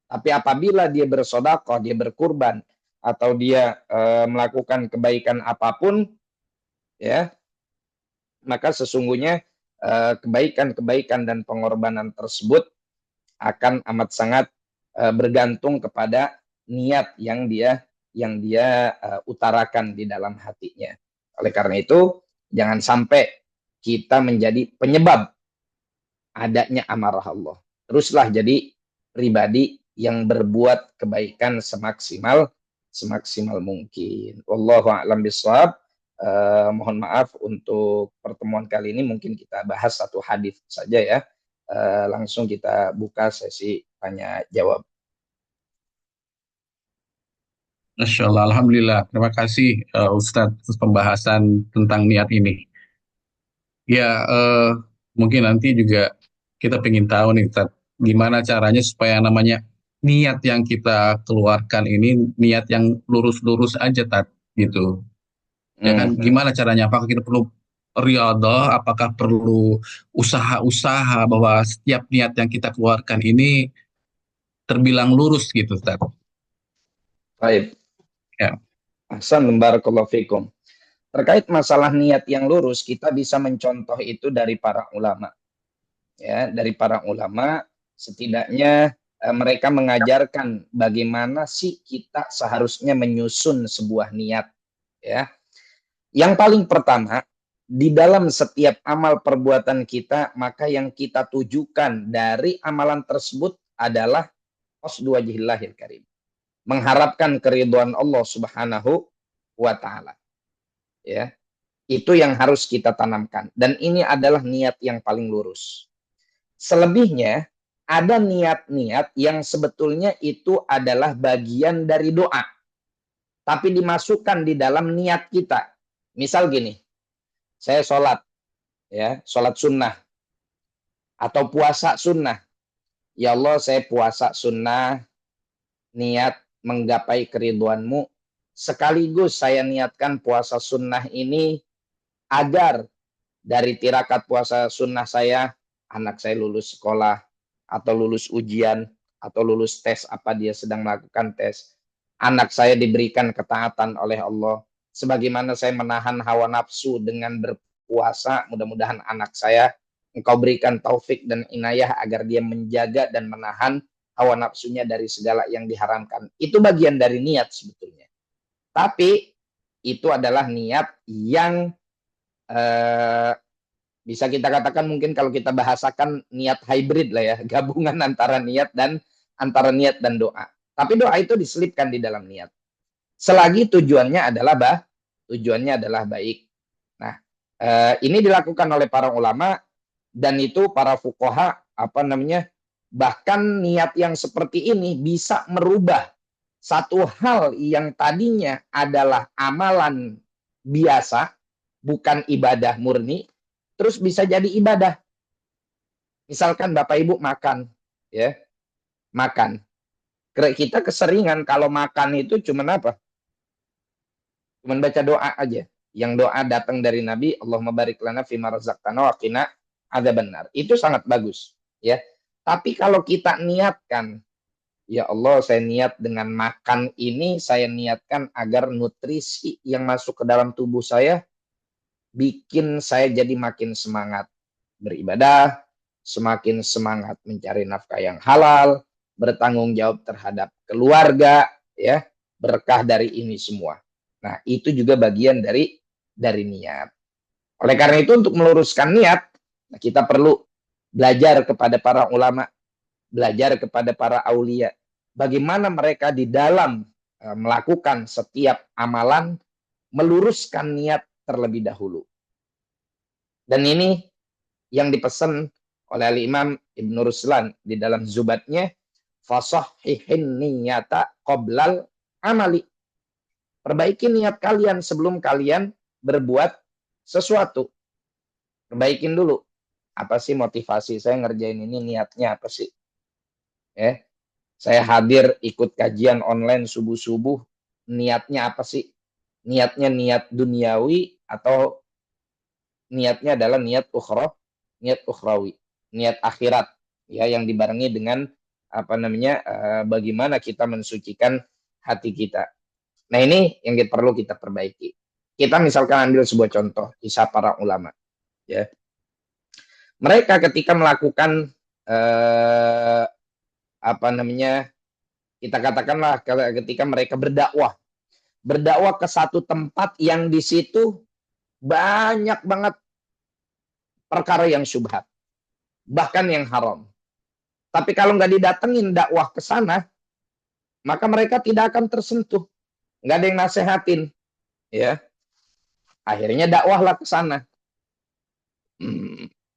Tapi apabila dia bersedekah, dia berkurban, atau dia melakukan kebaikan apapun, ya, maka sesungguhnya kebaikan-kebaikan dan pengorbanan tersebut akan amat sangat bergantung kepada niat yang dia utarakan di dalam hatinya. Oleh karena itu, jangan sampai kita menjadi penyebab adanya amarah Allah. Teruslah jadi pribadi yang berbuat kebaikan semaksimal mungkin. Wallahu a'lam bishawab. Mohon maaf untuk pertemuan kali ini mungkin kita bahas satu hadis saja ya. Langsung kita buka sesi tanya jawab. Masya Allah, Alhamdulillah. Terima kasih Ustadz atas pembahasan tentang niat ini. Ya, mungkin nanti juga kita pengen tahu nih, Ustadz, gimana caranya supaya namanya niat yang kita keluarkan ini niat yang lurus-lurus aja, Tat, gitu. Ya kan, gimana caranya? Apakah kita perlu riyadhah? Apakah perlu usaha-usaha bahwa setiap niat yang kita keluarkan ini terbilang lurus gitu, Ustaz? Baik. Ya. Ahsan, barakallahu fikum. Terkait masalah niat yang lurus, kita bisa mencontoh itu dari para ulama. Ya, dari para ulama setidaknya mereka mengajarkan bagaimana sih kita seharusnya menyusun sebuah niat, ya. Yang paling pertama, di dalam setiap amal perbuatan kita, maka yang kita tujukan dari amalan tersebut adalah qasdu wajhillahil karim. Mengharapkan keridhaan Allah Subhanahu wa taala. Ya. Itu yang harus kita tanamkan dan ini adalah niat yang paling lurus. Selebihnya ada niat-niat yang sebetulnya itu adalah bagian dari doa. Tapi dimasukkan di dalam niat kita. Misal gini, saya sholat, ya, sholat sunnah atau puasa sunnah. Ya Allah, saya puasa sunnah, niat menggapai keridhaan-Mu. Sekaligus saya niatkan puasa sunnah ini agar dari tirakat puasa sunnah saya, anak saya lulus sekolah, atau lulus ujian, atau lulus tes apa dia sedang melakukan tes. Anak saya diberikan ketaatan oleh Allah. Sebagaimana saya menahan hawa nafsu dengan berpuasa, mudah-mudahan anak saya Engkau berikan taufik dan inayah agar dia menjaga dan menahan hawa nafsunya dari segala yang diharamkan. Itu bagian dari niat sebetulnya. Tapi itu adalah niat yang bisa kita katakan mungkin kalau kita bahasakan niat hybrid lah ya, gabungan antara niat dan doa. Tapi doa itu diselipkan di dalam niat. Selagi tujuannya adalah baik. Nah, ini dilakukan oleh para ulama dan itu para fuqaha bahkan niat yang seperti ini bisa merubah satu hal yang tadinya adalah amalan biasa, bukan ibadah murni, terus bisa jadi ibadah. Misalkan Bapak Ibu makan, ya, makan. Kita keseringan kalau makan itu cuman apa? Cuman baca doa aja. Yang doa datang dari Nabi, Allahumma barik lana fima razaqtana wa qina adzabannar. Itu sangat bagus, ya. Tapi kalau kita niatkan, ya Allah, saya niat dengan makan ini, saya niatkan agar nutrisi yang masuk ke dalam tubuh saya bikin saya jadi makin semangat beribadah, semakin semangat mencari nafkah yang halal, bertanggung jawab terhadap keluarga, ya, berkah dari ini semua. Nah, itu juga bagian dari niat. Oleh karena itu untuk meluruskan niat, kita perlu belajar kepada para ulama, belajar kepada para aulia, bagaimana mereka di dalam melakukan setiap amalan meluruskan niat terlebih dahulu. Dan ini yang dipesan oleh Al-Imam Ibn Ruslan di dalam Zubatnya, fasahhihin niyata qoblal amali. Perbaiki niat kalian sebelum kalian berbuat sesuatu. Perbaikin dulu. Apa sih motivasi saya ngerjain ini, niatnya apa sih? Ya, saya hadir ikut kajian online subuh-subuh, niatnya apa sih? Niatnya niat duniawi atau niatnya adalah niat niat ukhrawi, niat akhirat, ya, yang dibarengi dengan apa namanya, bagaimana kita mensucikan hati kita. Nah, ini yang perlu kita perbaiki. Kita misalkan ambil sebuah contoh kisah para ulama, ya. Mereka ketika melakukan apa namanya, kita katakanlah ketika mereka berdakwah, berdakwah ke satu tempat yang di situ banyak banget perkara yang syubhat, bahkan yang haram. Tapi kalau nggak didatengin dakwah ke sana, maka mereka tidak akan tersentuh. Nggak ada yang nasehatin, ya. Akhirnya dakwahlah ke sana.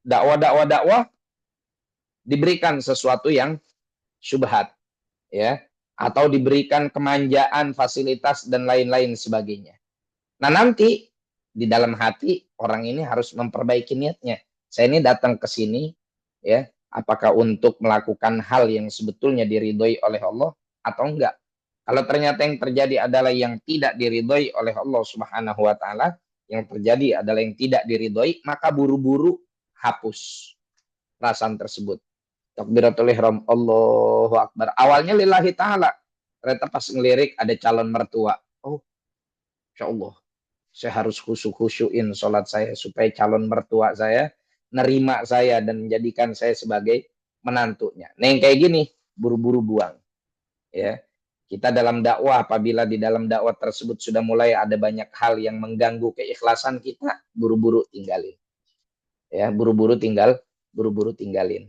Dakwah diberikan sesuatu yang syubhat, ya, atau diberikan kemanjaan, fasilitas dan lain-lain sebagainya. Nah, nanti di dalam hati orang ini harus memperbaiki niatnya. Saya ini datang ke sini, ya, apakah untuk melakukan hal yang sebetulnya diridhoi oleh Allah atau enggak. Kalau ternyata yang terjadi adalah yang tidak diridhoi oleh Allah Subhanahu wa taala, yang terjadi adalah yang tidak diridhoi, maka buru-buru hapus perasaan tersebut. Takbiratul ihram, Allahu akbar. Awalnya lillahi taala. Ternyata pas ngelirik ada calon mertua. Oh, insyaallah saya harus khusyuk-khusyuin sholat saya supaya calon mertua saya nerima saya dan menjadikan saya sebagai menantunya. Nah, yang kayak gini buru-buru buang, ya. Kita dalam dakwah, apabila di dalam dakwah tersebut sudah mulai ada banyak hal yang mengganggu keikhlasan kita, buru-buru tinggalin, ya, buru-buru tinggalin.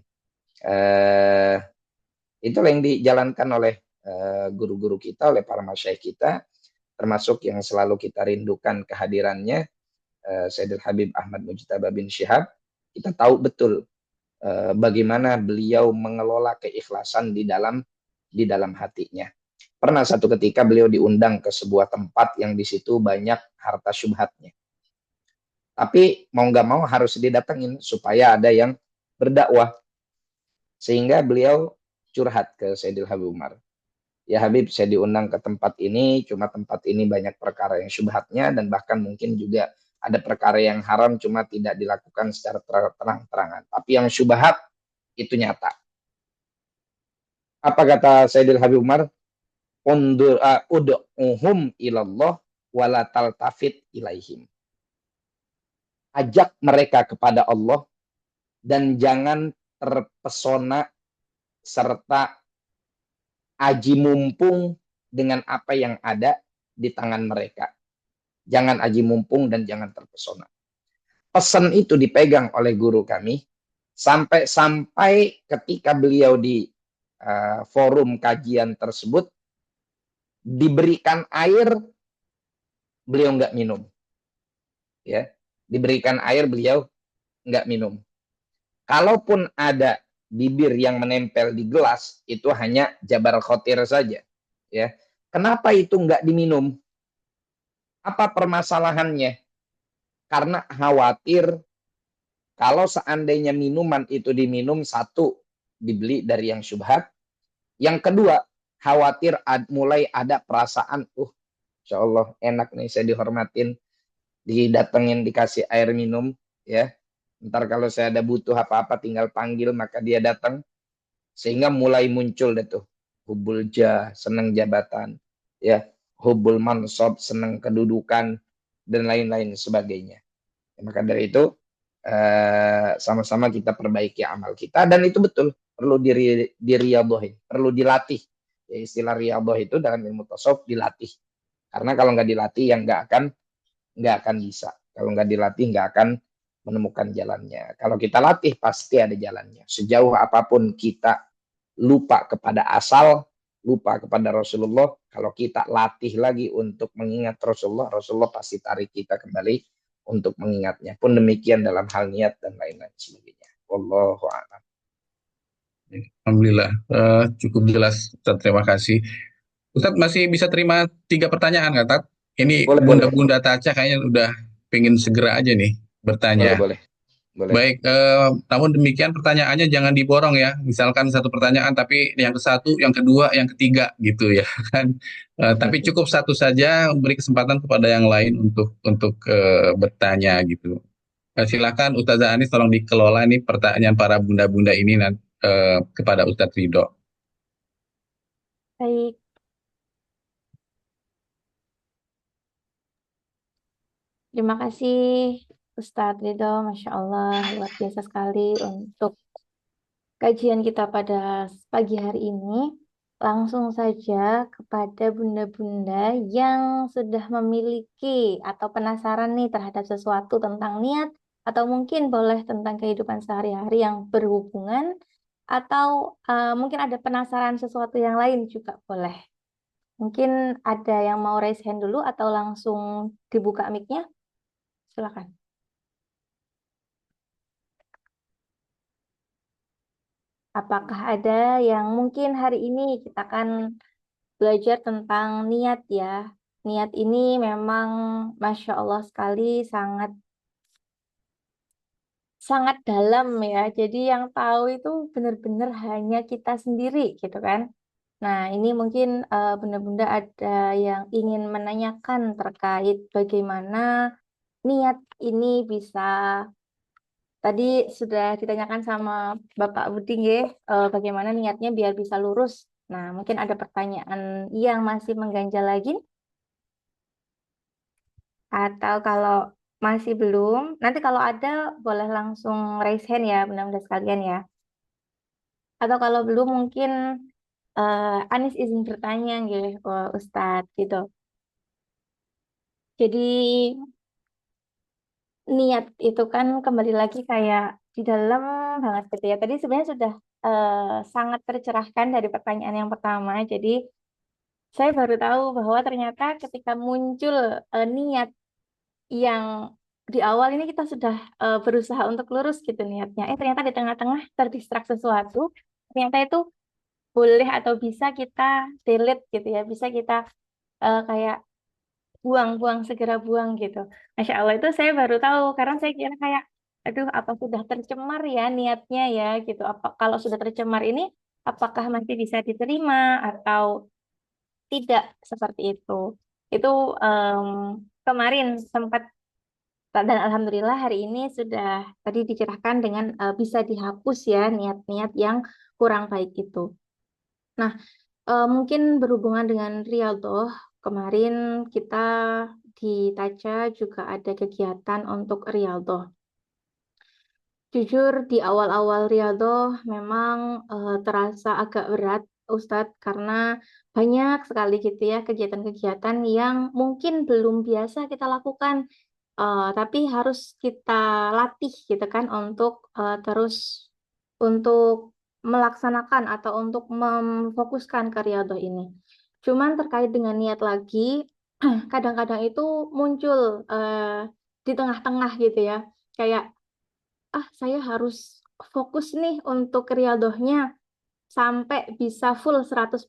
Itulah yang dijalankan oleh guru-guru kita, oleh para masyayikh kita, termasuk yang selalu kita rindukan kehadirannya, Sayyidul Habib Ahmad Mujtaba bin Syihab. Kita tahu betul bagaimana beliau mengelola keikhlasan di dalam hatinya. Pernah satu ketika beliau diundang ke sebuah tempat yang di situ banyak harta syubhatnya. Tapi mau nggak mau harus didatengin supaya ada yang berdakwah. Sehingga beliau curhat ke Sayyidul Habib Umar. Ya Habib, saya diundang ke tempat ini, cuma tempat ini banyak perkara yang syubhatnya dan bahkan mungkin juga ada perkara yang haram cuma tidak dilakukan secara terang-terangan. Tapi yang syubhat itu nyata. Apa kata Sayyidul Habib Umar? Ud'uhum ilallah wala taltafit ilaihim. Ajak mereka kepada Allah dan jangan terpesona serta aji mumpung dengan apa yang ada di tangan mereka. Jangan aji mumpung dan jangan terpesona. Pesan itu dipegang oleh guru kami sampai ketika beliau di forum kajian tersebut diberikan air, beliau nggak minum, ya, diberikan air beliau nggak minum. Kalaupun ada bibir yang menempel di gelas, itu hanya jabar khotir saja, ya. Kenapa itu nggak diminum? Apa permasalahannya? Karena khawatir kalau seandainya minuman itu diminum, satu, dibeli dari yang syubhat. Yang kedua, khawatir mulai ada perasaan, insya Allah enak nih saya dihormatin, didatengin, dikasih air minum, ya. Ntar kalau saya ada butuh apa-apa tinggal panggil maka dia datang. Sehingga mulai muncul deh tuh hubul jah, senang jabatan, ya, hubul mansab, senang kedudukan dan lain-lain sebagainya. Maka dari itu sama-sama kita perbaiki amal kita, dan itu betul perlu diriadohin, perlu dilatih. Ya, istilah riadoh itu dalam ilmu tasawuf dilatih. Karena kalau nggak dilatih yang nggak akan bisa. Kalau nggak dilatih nggak akan menemukan jalannya. Kalau kita latih pasti ada jalannya. Sejauh apapun kita lupa kepada asal, lupa kepada Rasulullah, kalau kita latih lagi untuk mengingat Rasulullah, Rasulullah pasti tarik kita kembali untuk mengingatnya. Pun demikian dalam hal niat dan lain-lain sebagainya. Wallahu a'lam. Alhamdulillah, cukup jelas, Ustaz. Terima kasih. Ustaz masih bisa terima 3 pertanyaan nggak, Tat? Ini Boleh, boleh, bunda-bunda Taca kayaknya udah pengen segera aja nih boleh, bertanya. boleh, boleh. Baik, namun demikian pertanyaannya jangan diborong ya. Misalkan 1 pertanyaan, tapi yang ke-1, yang kedua, yang ketiga gitu ya kan. Tapi cukup satu saja, beri kesempatan kepada yang lain untuk bertanya gitu. Silakan Ustazah Anis tolong dikelola nih pertanyaan para bunda-bunda ini kepada Ustadz Ridho. Baik, terima kasih Ustadz Ridho, Masya Allah, luar biasa sekali untuk kajian kita pada pagi hari ini. Langsung saja kepada bunda-bunda yang sudah memiliki atau penasaran nih terhadap sesuatu tentang niat, atau mungkin boleh tentang kehidupan sehari-hari yang berhubungan, atau mungkin ada penasaran sesuatu yang lain juga boleh. Mungkin ada yang mau raise hand dulu atau langsung dibuka mic-nya? Silakan. Apakah ada yang mungkin hari ini kita akan belajar tentang niat ya. Niat ini memang Masya Allah sekali sangat sangat dalam ya. Jadi yang tahu itu benar-benar hanya kita sendiri gitu kan. Nah, ini mungkin bunda-bunda ada yang ingin menanyakan terkait bagaimana niat ini bisa. Tadi sudah ditanyakan sama Bapak Buding ya, bagaimana niatnya biar bisa lurus. Nah, mungkin ada pertanyaan yang masih mengganjal lagi, atau kalau masih belum, nanti kalau ada boleh langsung raise hand ya, benar-benar sekalian ya. Atau kalau belum mungkin Anis izin bertanya ya, Ustadz gitu. Jadi niat itu kan kembali lagi kayak di dalam banget gitu ya. Tadi sebenarnya sudah sangat tercerahkan dari pertanyaan yang pertama. Jadi saya baru tahu bahwa ternyata ketika muncul niat yang di awal ini kita sudah berusaha untuk lurus gitu niatnya. Ternyata di tengah-tengah terdistrak sesuatu. Ternyata itu boleh atau bisa kita delete gitu ya. Bisa kita kayak buang-buang, segera buang gitu. Masya Allah itu saya baru tahu karena saya kira kayak, aduh apa sudah tercemar ya niatnya ya gitu. Apa kalau sudah tercemar ini apakah masih bisa diterima atau tidak seperti itu. Itu em, kemarin sempat dan alhamdulillah hari ini sudah tadi dicerahkan dengan bisa dihapus ya niat-niat yang kurang baik itu. Nah, mungkin berhubungan dengan Riyadhah, kemarin kita di Taca juga ada kegiatan untuk Riyadhah. Jujur di awal-awal Riyadhah memang terasa agak berat, Ustadz, karena banyak sekali gitu ya kegiatan-kegiatan yang mungkin belum biasa kita lakukan, tapi harus kita latih gitu kan untuk terus untuk melaksanakan atau untuk memfokuskan ke Riyadhah ini. Cuman terkait dengan niat lagi, kadang-kadang itu muncul di tengah-tengah gitu ya, kayak saya harus fokus nih untuk riyadhahnya sampai bisa full 100%.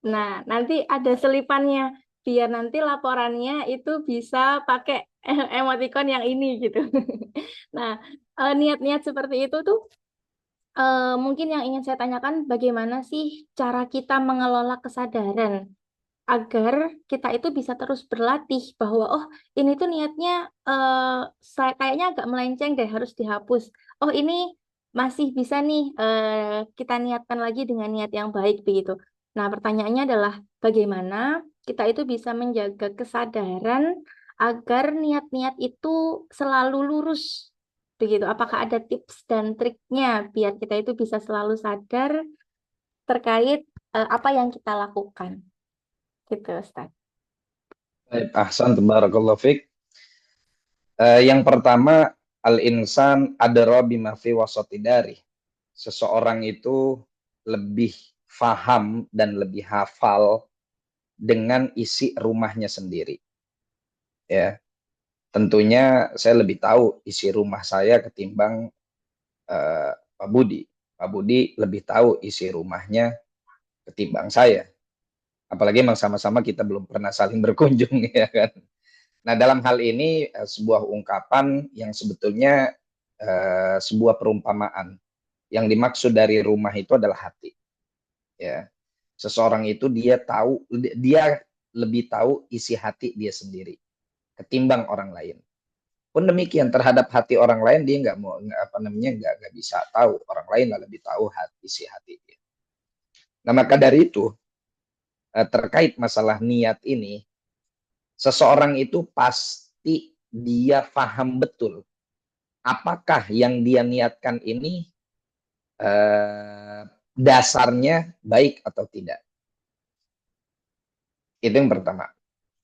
Nah, nanti ada selipannya biar nanti laporannya itu bisa pakai emoticon yang ini gitu. Nah, niat-niat seperti itu tuh mungkin yang ingin saya tanyakan bagaimana sih cara kita mengelola kesadaran agar kita itu bisa terus berlatih bahwa oh ini tuh niatnya saya kayaknya agak melenceng deh harus dihapus. Oh ini masih bisa nih kita niatkan lagi dengan niat yang baik begitu. Nah pertanyaannya adalah bagaimana kita itu bisa menjaga kesadaran agar niat-niat itu selalu lurus Begitu. Apakah ada tips dan triknya biar kita itu bisa selalu sadar terkait apa yang kita lakukan? Gitu, Ustaz. Baik, ahsan, barakallahu fiik. Yang pertama, al-insan adra bima fi wasati dari. Seseorang itu lebih faham dan lebih hafal dengan isi rumahnya sendiri. Ya, tentunya saya lebih tahu isi rumah saya ketimbang Pak Budi. Pak Budi lebih tahu isi rumahnya ketimbang saya. Apalagi memang sama-sama kita belum pernah saling berkunjung, ya kan. Nah, dalam hal ini sebuah ungkapan yang sebetulnya sebuah perumpamaan. Yang dimaksud dari rumah itu adalah hati. Ya, seseorang itu dia lebih tahu isi hati dia sendiri ketimbang orang lain. Pun demikian terhadap hati orang lain dia nggak bisa tahu, orang lain lah lebih tahu isi hati dia. Nah, maka dari itu terkait masalah niat ini, seseorang itu pasti dia paham betul apakah yang dia niatkan ini dasarnya baik atau tidak. Itu yang pertama.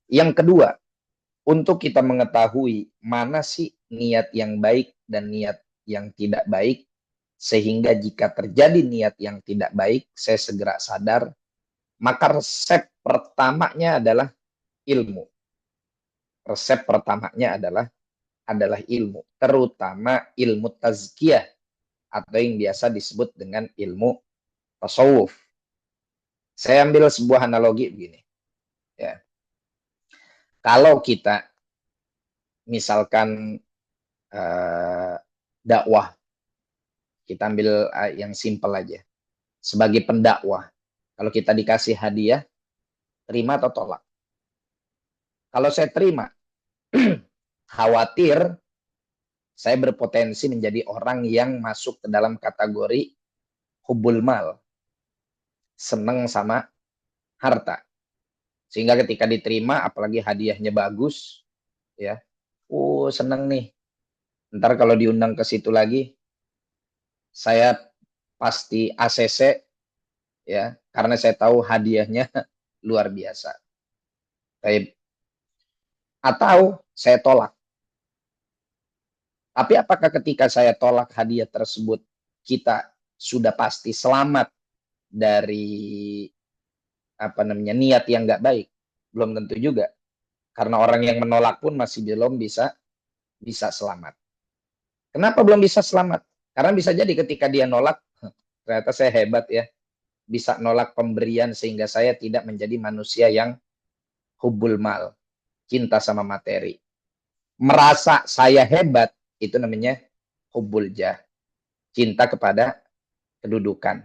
Yang kedua, untuk kita mengetahui mana sih niat yang baik dan niat yang tidak baik, sehingga jika terjadi niat yang tidak baik, saya segera sadar, maka resep pertamanya adalah ilmu. Resep pertamanya adalah ilmu, terutama ilmu tazkiyah atau yang biasa disebut dengan ilmu tasawuf. Saya ambil sebuah analogi begini. Ya. Kalau kita misalkan dakwah, kita ambil yang simpel aja. Sebagai pendakwah, kalau kita dikasih hadiah, terima atau tolak? Kalau saya terima, khawatir saya berpotensi menjadi orang yang masuk ke dalam kategori hubul mal, seneng sama harta. Sehingga ketika diterima, apalagi hadiahnya bagus, ya, seneng nih. Ntar kalau diundang ke situ lagi, saya pasti ACC, ya, karena saya tahu hadiahnya luar biasa. Atau saya tolak. Tapi apakah ketika saya tolak hadiah tersebut, kita sudah pasti selamat dari niat yang nggak baik? Belum tentu juga. Karena orang yang menolak pun masih belum bisa selamat. Kenapa belum bisa selamat? Karena bisa jadi ketika dia nolak, ternyata saya hebat ya, bisa nolak pemberian sehingga saya tidak menjadi manusia yang hubul mal, cinta sama materi. Merasa saya hebat, itu namanya hubul jah, cinta kepada kedudukan.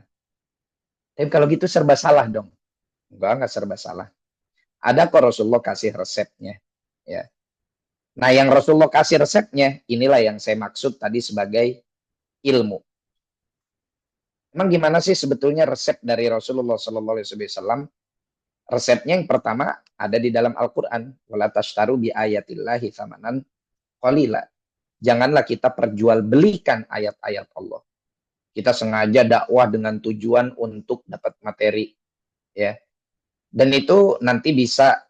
Tapi kalau gitu serba salah dong. Enggak serba salah. Ada kok Rasulullah kasih resepnya. Ya. Nah, yang Rasulullah kasih resepnya, inilah yang saya maksud tadi sebagai ilmu. Emang gimana sih sebetulnya resep dari Rasulullah SAW? Resepnya yang pertama ada di dalam Al-Quran. Wala tashtaru bi ayatillahi thamanan qalila. Janganlah kita perjualbelikan ayat-ayat Allah. Kita sengaja dakwah dengan tujuan untuk dapat materi, ya. Dan itu nanti bisa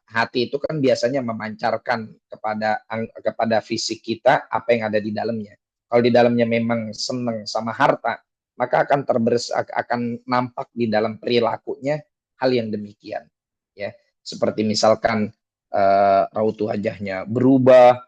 hati itu kan biasanya memancarkan kepada fisik kita apa yang ada di dalamnya. Kalau di dalamnya memang senang sama harta, maka akan nampak di dalam perilakunya hal yang demikian, ya. Seperti misalkan rautu wajahnya berubah,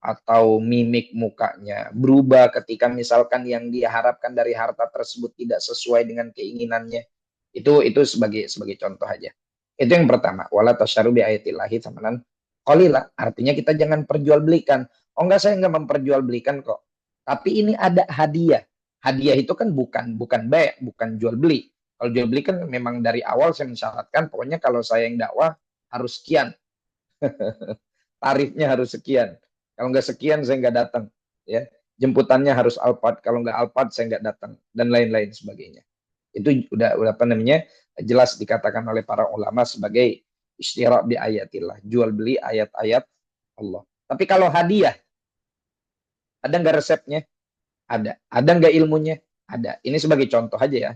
atau mimik mukanya berubah ketika misalkan yang dia harapkan dari harta tersebut tidak sesuai dengan keinginannya. Itu sebagai contoh aja. Itu yang pertama, wala tasyaru bi ayatillahi tsamanan qalila. Artinya kita jangan perjualbelikan. Oh enggak, saya enggak memperjualbelikan kok. Tapi ini ada hadiah. Hadiah itu kan bukan baik, bukan jual beli. Kalau jual beli kan memang dari awal saya mensyaratkan pokoknya kalau saya yang dakwah harus sekian. Tarifnya harus sekian. Kalau nggak sekian saya nggak datang, ya. Jemputannya harus Alphard, kalau nggak Alphard saya nggak datang, dan lain-lain sebagainya. Itu udah jelas dikatakan oleh para ulama sebagai istirak bi ayatillah, jual beli ayat-ayat Allah. Tapi kalau hadiah Ada nggak resepnya? Ada. Ada nggak ilmunya? Ada. Ini sebagai contoh aja ya.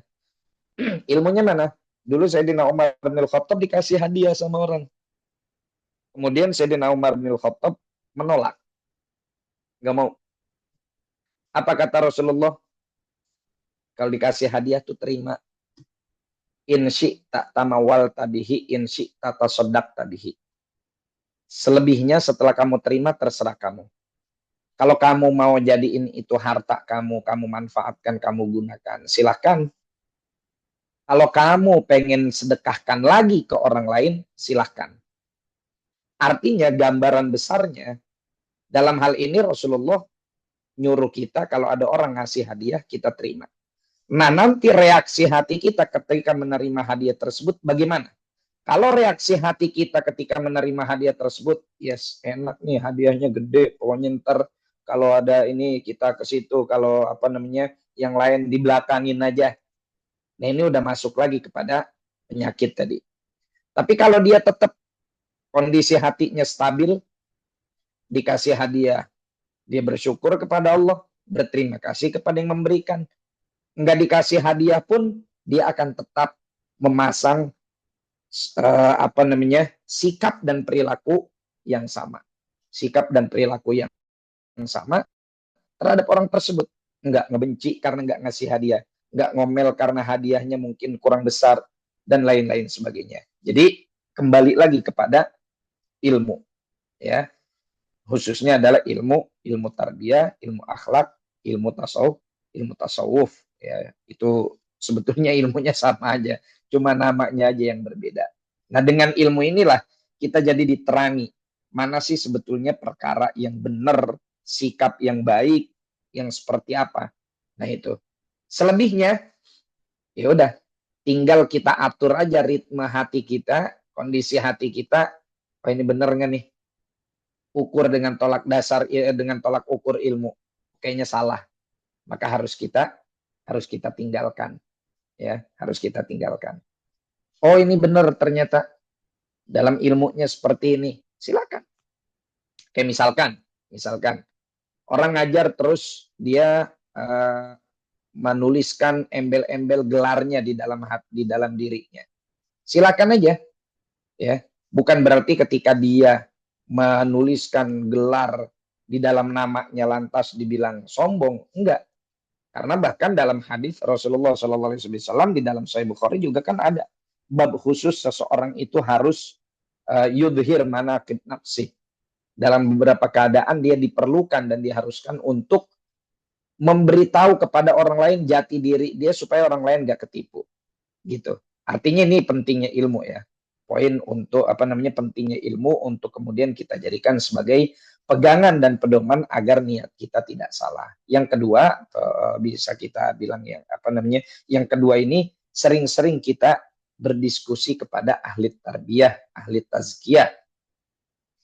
Ilmunya mana? Dulu Sayyidina Umar bin Khattab dikasih hadiah sama orang. Kemudian Sayyidina Umar bin Khattab menolak. Nggak mau. Apa kata Rasulullah? Kalau dikasih hadiah tuh terima. Insi tak tamawal tadihi, insi tak tasodak tadihi. Selebihnya setelah kamu terima terserah kamu. Kalau kamu mau jadiin itu harta kamu, kamu manfaatkan, kamu gunakan, silahkan. Kalau kamu pengen sedekahkan lagi ke orang lain, silahkan. Artinya gambaran besarnya, dalam hal ini Rasulullah nyuruh kita kalau ada orang ngasih hadiah, kita terima. Nah, nanti reaksi hati kita ketika menerima hadiah tersebut bagaimana? Kalau reaksi hati kita ketika menerima hadiah tersebut, yes, enak nih hadiahnya gede, pokoknya ntar kalau ada ini kita ke situ, kalau apa namanya yang lain dibelakangin aja. Nah, ini udah masuk lagi kepada penyakit tadi. Tapi kalau dia tetap kondisi hatinya stabil, dikasih hadiah, dia bersyukur kepada Allah, berterima kasih kepada yang memberikan. Enggak dikasih hadiah pun, dia akan tetap memasang apa namanya sikap dan perilaku yang sama. Sikap dan perilaku yang sama terhadap orang tersebut. Enggak ngebenci karena enggak ngasih hadiah. Enggak ngomel karena hadiahnya mungkin kurang besar, dan lain-lain sebagainya. Jadi, kembali lagi kepada ilmu. Ya, khususnya adalah ilmu tarbiyah, ilmu akhlak, ilmu tasawuf. Ya, itu sebetulnya ilmunya sama aja. Cuma namanya aja yang berbeda. Nah, dengan ilmu inilah kita jadi diterangi mana sih sebetulnya perkara yang benar, sikap yang baik, yang seperti apa. Nah, itu. Selebihnya, ya udah, tinggal kita atur aja ritme hati kita, kondisi hati kita. Oh, ini bener nggak nih? Ukur dengan tolak dasar, dengan tolak ukur ilmu. Kayaknya salah. Maka harus kita tinggalkan. Ya, harus kita tinggalkan. Oh, ini benar ternyata dalam ilmunya seperti ini. Silakan. Kayak misalkan orang ngajar terus dia menuliskan embel-embel gelarnya di dalam dirinya. Silakan aja, ya. Bukan berarti ketika dia menuliskan gelar di dalam namanya lantas dibilang sombong, enggak. Karena bahkan dalam hadis Rasulullah SAW di dalam Sahih Bukhari juga kan ada bab khusus seseorang itu harus yudhir manaqib nafsi. Dalam beberapa keadaan dia diperlukan dan diharuskan untuk memberitahu kepada orang lain jati diri dia supaya orang lain gak ketipu. Gitu. Artinya ini pentingnya ilmu ya. Poin untuk apa namanya pentingnya ilmu untuk kemudian kita jadikan sebagai pegangan dan pedoman agar niat kita tidak salah. Yang kedua bisa kita bilang yang apa namanya? Yang kedua ini sering-sering kita berdiskusi kepada ahli tarbiyah, ahli tazkiyah.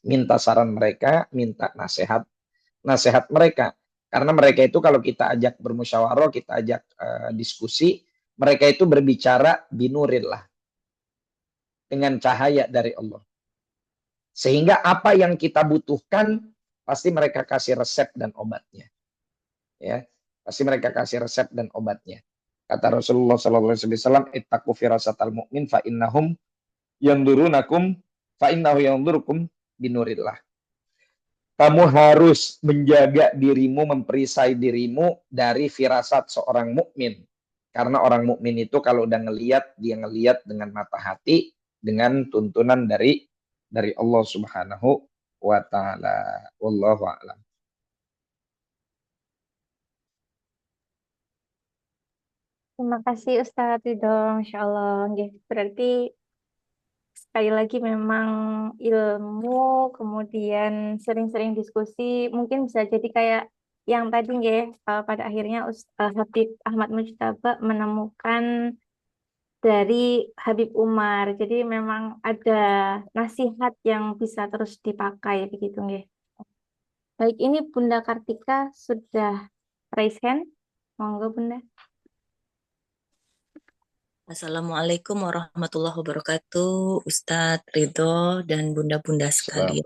Minta saran mereka, minta nasihat mereka. Karena mereka itu kalau kita ajak bermusyawarah, kita ajak diskusi, mereka itu berbicara binurillah, dengan cahaya dari Allah. Sehingga apa yang kita butuhkan pasti mereka kasih resep dan obatnya. Ya, pasti mereka kasih resep dan obatnya. Kata Rasulullah SAW, ittaqu firasatal mu'min fa innahum yandurunakum fa innahu yandurukum binurillah. Kamu harus menjaga dirimu, memperisai dirimu dari firasat seorang mukmin. Karena orang mukmin itu kalau udah ngelihat, dia ngelihat dengan mata hati, dengan tuntunan dari Allah Subhanahu wa taala. Wallahu a'lam. Terima kasih Ustadz Ridho, Masya Allah. Nggih, berarti sekali lagi memang ilmu, kemudian sering-sering diskusi, mungkin bisa jadi kayak yang tadi nggih, pada akhirnya Habib Ahmad Mujtaba menemukan dari Habib Umar. Jadi memang ada nasihat yang bisa terus dipakai begitu nggih. Baik, ini Bunda Kartika sudah raise hand. Monggo Bunda. Assalamualaikum warahmatullahi wabarakatuh, Ustadz Ridho dan bunda-bunda sekalian.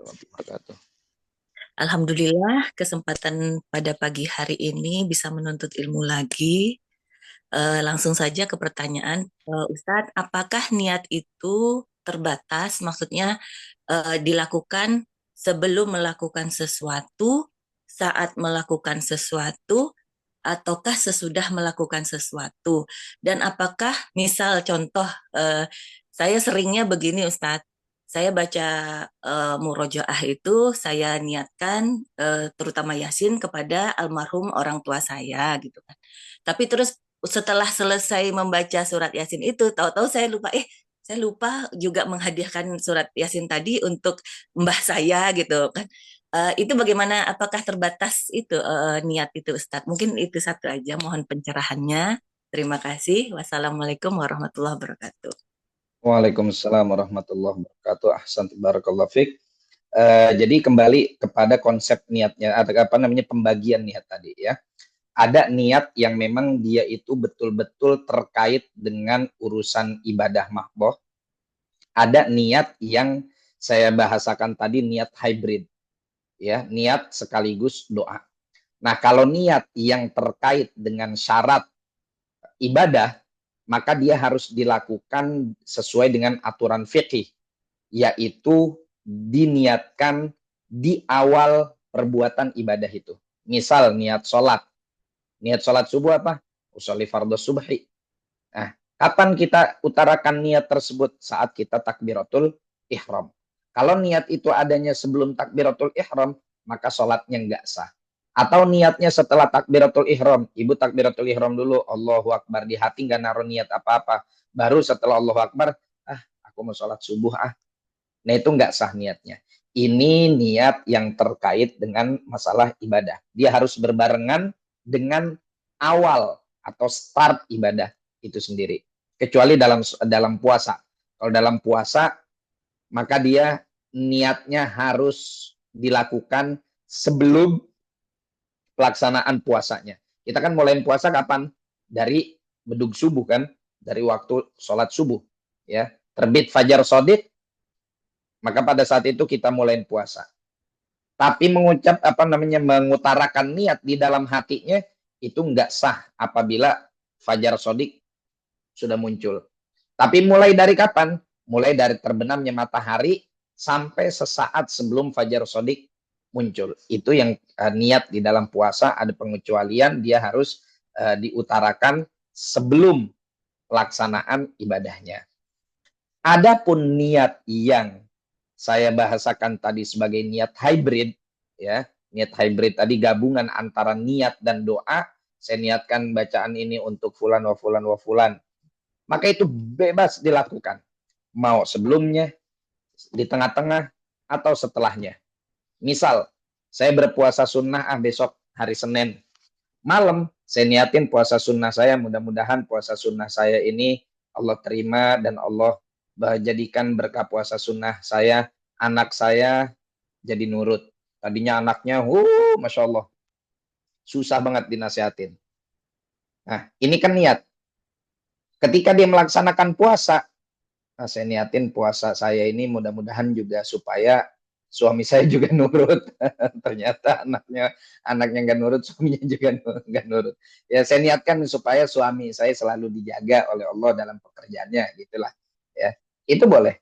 Alhamdulillah kesempatan pada pagi hari ini bisa menuntut ilmu lagi. Langsung saja ke pertanyaan, Ustadz, apakah niat itu terbatas? Maksudnya dilakukan sebelum melakukan sesuatu, saat melakukan sesuatu, ataukah sesudah melakukan sesuatu? Dan apakah, misal contoh, saya seringnya begini Ustadz, saya baca murojaah itu, saya niatkan terutama Yasin kepada almarhum orang tua saya gitu kan. Tapi terus setelah selesai membaca surat Yasin itu, tahu-tahu saya lupa juga menghadiahkan surat Yasin tadi untuk mbah saya gitu kan. Itu bagaimana? Apakah terbatas itu niat itu, Ustadz? Mungkin itu satu aja. Mohon pencerahannya. Terima kasih. Wassalamualaikum warahmatullahi wabarakatuh. Waalaikumsalam warahmatullahi wabarakatuh. Ahsantu barakallahu fiik. Jadi kembali kepada konsep niatnya atau apa namanya pembagian niat tadi ya. Ada niat yang memang dia itu betul-betul terkait dengan urusan ibadah mahdoh. Ada niat yang saya bahasakan tadi niat hybrid ya, niat sekaligus doa. Nah, kalau niat yang terkait dengan syarat ibadah, maka dia harus dilakukan sesuai dengan aturan fikih, yaitu diniatkan di awal perbuatan ibadah itu. Misal niat sholat subuh apa? Usolli fardhu subhi. Nah, kapan kita utarakan niat tersebut? Saat kita takbiratul ihram. Kalau niat itu adanya sebelum takbiratul ihram, maka sholatnya nggak sah. Atau niatnya setelah takbiratul ihram, ibu takbiratul ihram dulu, Allahu Akbar, di hati nggak naruh niat apa-apa. Baru setelah Allahu Akbar, aku mau sholat subuh Nah itu nggak sah niatnya. Ini niat yang terkait dengan masalah ibadah. Dia harus berbarengan dengan awal atau start ibadah itu sendiri. Kecuali dalam puasa. Kalau dalam puasa, maka dia niatnya harus dilakukan sebelum pelaksanaan puasanya. Kita kan mulai puasa kapan? Dari bedug subuh kan? Dari waktu sholat subuh. Ya, terbit fajar shodiq, maka pada saat itu kita mulai puasa. Tapi mengutarakan niat di dalam hatinya itu nggak sah apabila fajar shodiq sudah muncul. Tapi mulai dari kapan? Mulai dari terbenamnya matahari sampai sesaat sebelum fajar shodiq muncul. Itu yang niat di dalam puasa ada pengecualian, dia harus diutarakan sebelum pelaksanaan ibadahnya. Adapun niat yang saya bahasakan tadi sebagai niat hybrid, ya, niat hybrid tadi gabungan antara niat dan doa. Saya niatkan bacaan ini untuk fulan wa fulan wa fulan. Maka itu bebas dilakukan. Mau sebelumnya, di tengah-tengah, atau setelahnya. Misal, saya berpuasa sunnah besok hari Senin. Malam, saya niatin puasa sunnah saya. Mudah-mudahan puasa sunnah saya ini Allah terima dan Allah jadikan berkah puasa sunnah saya, anak saya jadi nurut. Tadinya anaknya, Masya Allah, susah banget dinasihatin. Nah, ini kan niat. Ketika dia melaksanakan puasa, saya niatin puasa saya ini mudah-mudahan juga supaya suami saya juga nurut. Ternyata anaknya nggak nurut, suaminya juga nggak nurut. Ya saya niatkan supaya suami saya selalu dijaga oleh Allah dalam pekerjaannya, gitulah. Ya, itu boleh.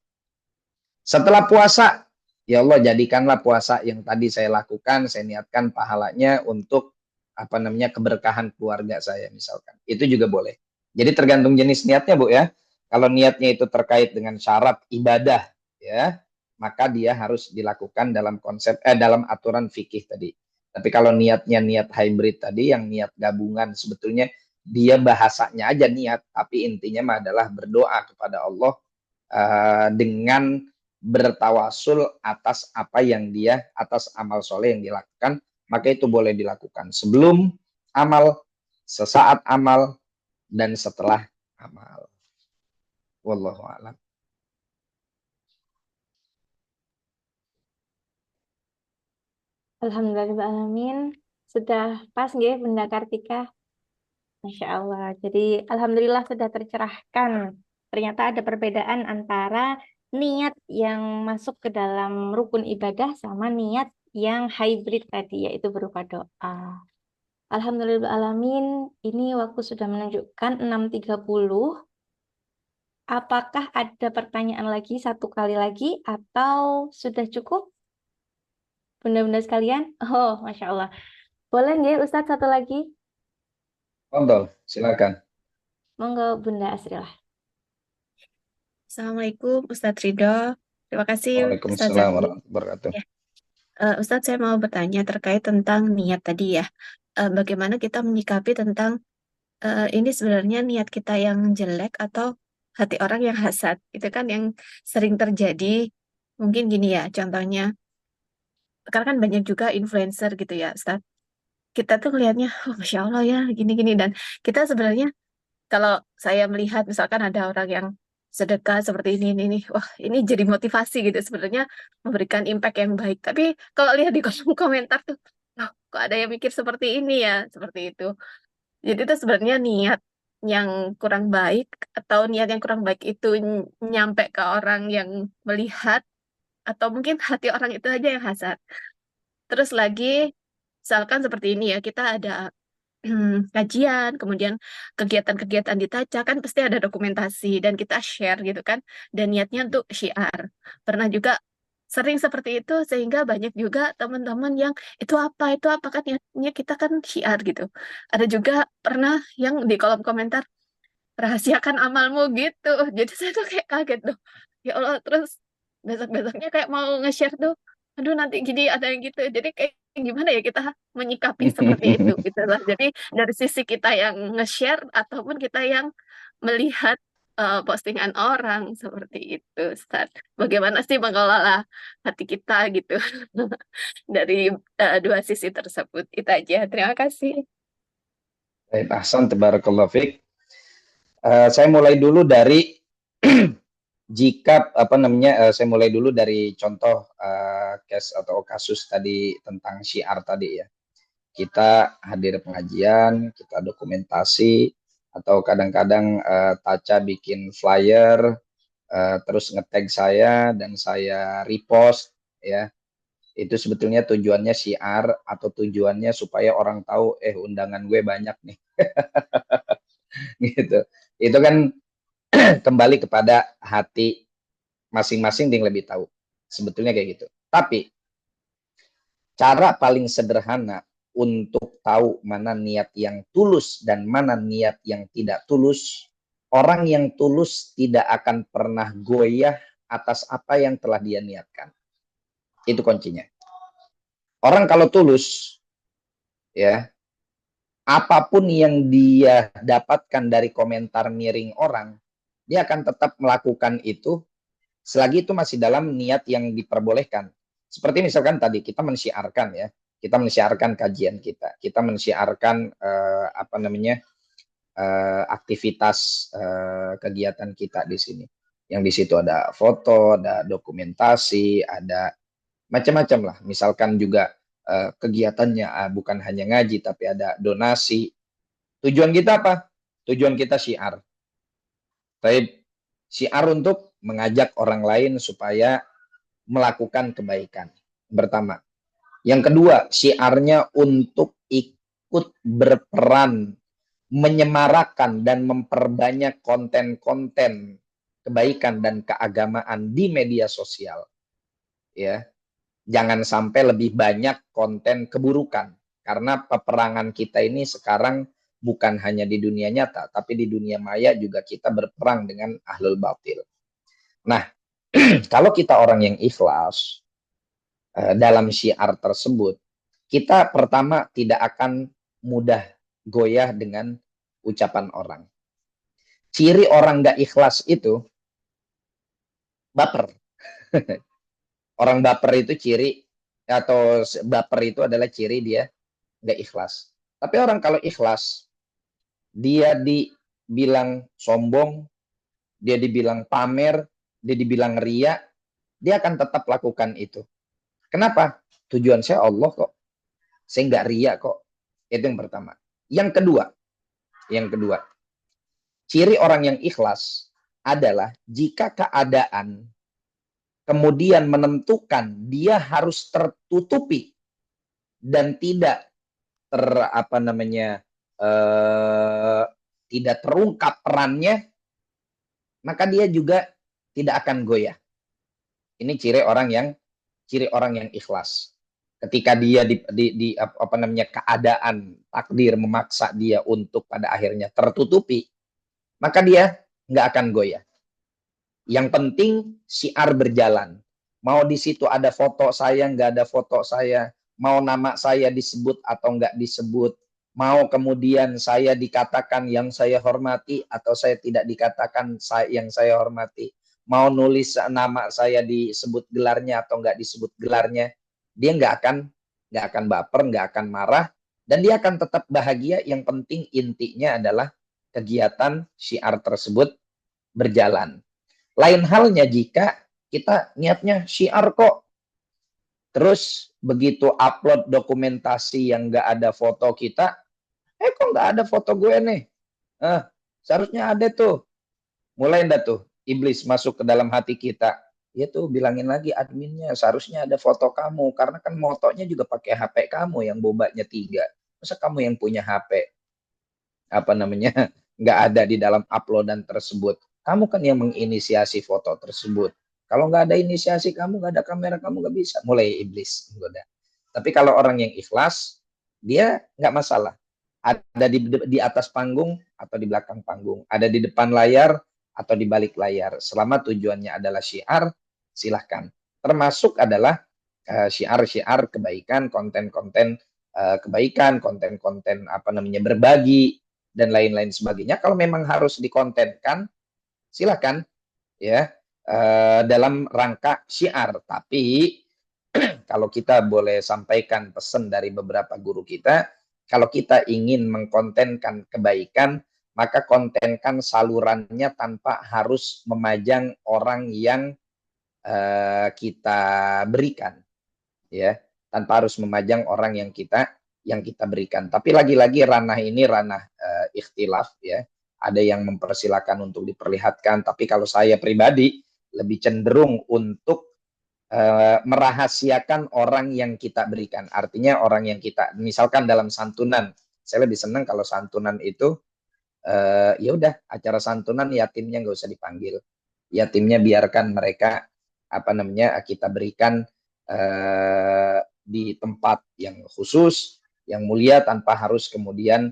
Setelah puasa, ya Allah jadikanlah puasa yang tadi saya lakukan, saya niatkan pahalanya untuk keberkahan keluarga saya misalkan. Itu juga boleh. Jadi tergantung jenis niatnya, Bu ya. Kalau niatnya itu terkait dengan syarat ibadah, ya, maka dia harus dilakukan dalam aturan fikih tadi. Tapi kalau niatnya niat hybrid tadi, yang niat gabungan, sebetulnya dia bahasanya aja niat, tapi intinya adalah berdoa kepada Allah dengan bertawasul atas atas amal soleh yang dilakukan, maka itu boleh dilakukan sebelum amal, sesaat amal, dan setelah amal. Wallahu a'lam. Alhamdulillahirrahmanirrahim. Sudah pas nggih Bunda Kartika? Masya Allah. Jadi Alhamdulillah sudah tercerahkan. Ternyata ada perbedaan antara niat yang masuk ke dalam rukun ibadah sama niat yang hybrid tadi, yaitu berupa doa. Alhamdulillahirrahmanirrahim, ini waktu sudah menunjukkan 6.30. Apakah ada pertanyaan lagi satu kali lagi atau sudah cukup, bunda-bunda sekalian? Oh, Masya Allah. Boleh nggak Ustadz satu lagi? Fadol, silakan. Monggo Bunda Asrilah. Assalamualaikum Ustadz Ridho. Terima kasih Ustadz Waalaikumsalam Zaki. warahmatullahi wabarakatuh. Ya, Ustadz saya mau bertanya terkait tentang niat tadi ya. Bagaimana kita menyikapi tentang ini sebenarnya niat kita yang jelek atau hati orang yang hasad. Itu kan yang sering terjadi. Mungkin gini ya contohnya. Karena kan banyak juga influencer gitu ya Ustadz. Kita tuh ngelihatnya, oh Masya Allah ya gini-gini. Dan kita sebenarnya kalau saya melihat misalkan ada orang yang sedekah seperti ini, wah ini jadi motivasi gitu sebenarnya memberikan impact yang baik. Tapi kalau lihat di kolom komentar tuh, loh, kok ada yang mikir seperti ini ya, seperti itu. Jadi itu sebenarnya niat yang kurang baik atau niat yang kurang baik itu nyampe ke orang yang melihat atau mungkin hati orang itu aja yang hasad. Terus lagi, misalkan seperti ini ya, kita ada kajian, kemudian kegiatan-kegiatan di Taca kan pasti ada dokumentasi dan kita share gitu kan, dan niatnya untuk syiar. Pernah juga sering seperti itu sehingga banyak juga teman-teman yang itu apa kan niatnya kita kan syiar gitu. Ada juga pernah yang di kolom komentar rahasiakan amalmu gitu. Jadi saya tuh kayak kaget tuh. Ya Allah, terus besok-besoknya kayak mau nge-share tuh. Aduh, nanti gini ada yang gitu. Jadi kayak gimana ya kita menyikapi seperti itu gitu lah. Jadi dari sisi kita yang nge-share ataupun kita yang melihat postingan orang seperti itu, Ustaz. Bagaimana sih mengelola hati kita gitu dari dua sisi tersebut. Itu aja. Terima kasih. Baik, ahsan, tabarakallah fiik. Saya mulai dulu dari saya mulai dulu dari contoh case atau kasus tadi tentang syiar tadi ya. Kita hadir pengajian, kita dokumentasi, atau kadang-kadang Taca bikin flyer, terus nge-tag saya dan saya repost ya. Itu sebetulnya tujuannya syiar atau tujuannya supaya orang tahu undangan gue banyak nih. Gitu. Itu kan kembali kepada hati masing-masing yang lebih tahu. Sebetulnya kayak gitu. Tapi cara paling sederhana untuk tahu mana niat yang tulus dan mana niat yang tidak tulus, orang yang tulus tidak akan pernah goyah atas apa yang telah dia niatkan. Itu kuncinya. Orang kalau tulus, ya, apapun yang dia dapatkan dari komentar miring orang, dia akan tetap melakukan itu selagi itu masih dalam niat yang diperbolehkan. Seperti misalkan tadi kita mensiarkan ya, kita mensiarkan kajian kita mensiarkan aktivitas kegiatan kita di sini. Yang di situ ada foto, ada dokumentasi, ada macam-macam lah. Misalkan juga kegiatannya bukan hanya ngaji tapi ada donasi. Tujuan kita apa? Tujuan kita syiar. Baik, syiar untuk mengajak orang lain supaya melakukan kebaikan. Pertama. Yang kedua, syiarnya untuk ikut berperan menyemarakan dan memperbanyak konten-konten kebaikan dan keagamaan di media sosial. Ya. Jangan sampai lebih banyak konten keburukan karena peperangan kita ini sekarang bukan hanya di dunia nyata tapi di dunia maya juga kita berperang dengan ahlul batil. Nah, kalau kita orang yang ikhlas dalam syiar tersebut, kita pertama tidak akan mudah goyah dengan ucapan orang. Ciri orang gak ikhlas itu baper. Orang baper itu ciri, atau baper itu adalah ciri dia gak ikhlas. Tapi orang kalau ikhlas, dia dibilang sombong, dia dibilang pamer, dia dibilang ria, dia akan tetap lakukan itu. Kenapa? Tujuan saya Allah kok. Saya nggak ria kok. Itu yang pertama. Yang kedua, ciri orang yang ikhlas adalah jika keadaan kemudian menentukan dia harus tertutupi dan tidak tidak terungkap perannya, maka dia juga tidak akan goyah. Ini ciri orang yang ikhlas. Ketika dia di keadaan takdir memaksa dia untuk pada akhirnya tertutupi, maka dia nggak akan goyah. Yang penting syiar berjalan. Mau di situ ada foto saya, nggak ada foto saya, mau nama saya disebut atau nggak disebut, mau kemudian saya dikatakan yang saya hormati atau saya tidak dikatakan yang saya hormati, mau nulis nama saya disebut gelarnya atau nggak disebut gelarnya, dia nggak akan baper, nggak akan marah, dan dia akan tetap bahagia. Yang penting intinya adalah kegiatan syiar tersebut berjalan. Lain halnya jika kita niatnya syiar kok, terus begitu upload dokumentasi yang nggak ada foto kita, kok nggak ada foto gue nih? Seharusnya ada tuh. Mulai enggak tuh iblis masuk ke dalam hati kita. Ya tuh bilangin lagi adminnya, seharusnya ada foto kamu, karena kan motonya juga pakai HP kamu yang bobanya 3. Masa kamu yang punya HP nggak ada di dalam uploadan tersebut? Kamu kan yang menginisiasi foto tersebut. Kalau nggak ada inisiasi kamu, nggak ada kamera kamu, nggak bisa. Mulai iblis menggoda. Tapi kalau orang yang ikhlas, dia nggak masalah. Ada di atas panggung atau di belakang panggung, ada di depan layar atau di balik layar. Selama tujuannya adalah syiar, silahkan. Termasuk adalah syiar-syiar kebaikan, konten-konten kebaikan, konten-konten berbagi dan lain-lain sebagainya. Kalau memang harus dikontenkan, silakan ya, dalam rangka syiar. Tapi kalau kita boleh sampaikan pesan dari beberapa guru kita, kalau kita ingin mengkontenkan kebaikan, maka kontenkan salurannya tanpa harus memajang orang yang kita berikan, ya, tanpa harus memajang orang yang kita berikan. Tapi lagi-lagi ranah ini ranah ikhtilaf, ya. Ada yang mempersilahkan untuk diperlihatkan, tapi kalau saya pribadi lebih cenderung untuk merahasiakan orang yang kita berikan. Artinya orang yang kita, misalkan dalam santunan, saya lebih senang kalau santunan itu ya udah, acara santunan yatimnya nggak usah dipanggil. Yatimnya biarkan mereka kita berikan di tempat yang khusus, yang mulia, tanpa harus kemudian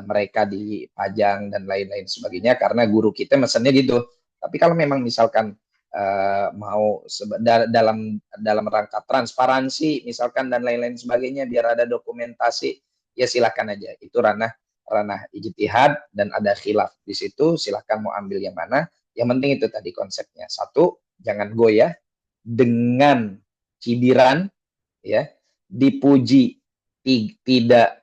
mereka dipajang dan lain-lain sebagainya, karena guru kita mesennya gitu. Tapi kalau memang misalkan mau dalam rangka transparansi misalkan dan lain-lain sebagainya, biar ada dokumentasi, ya silakan aja. Itu ranah ijtihad dan ada khilaf di situ, silakan mau ambil yang mana. Yang penting itu tadi konsepnya. Satu, jangan goyah dengan cibiran, ya, dipuji tidak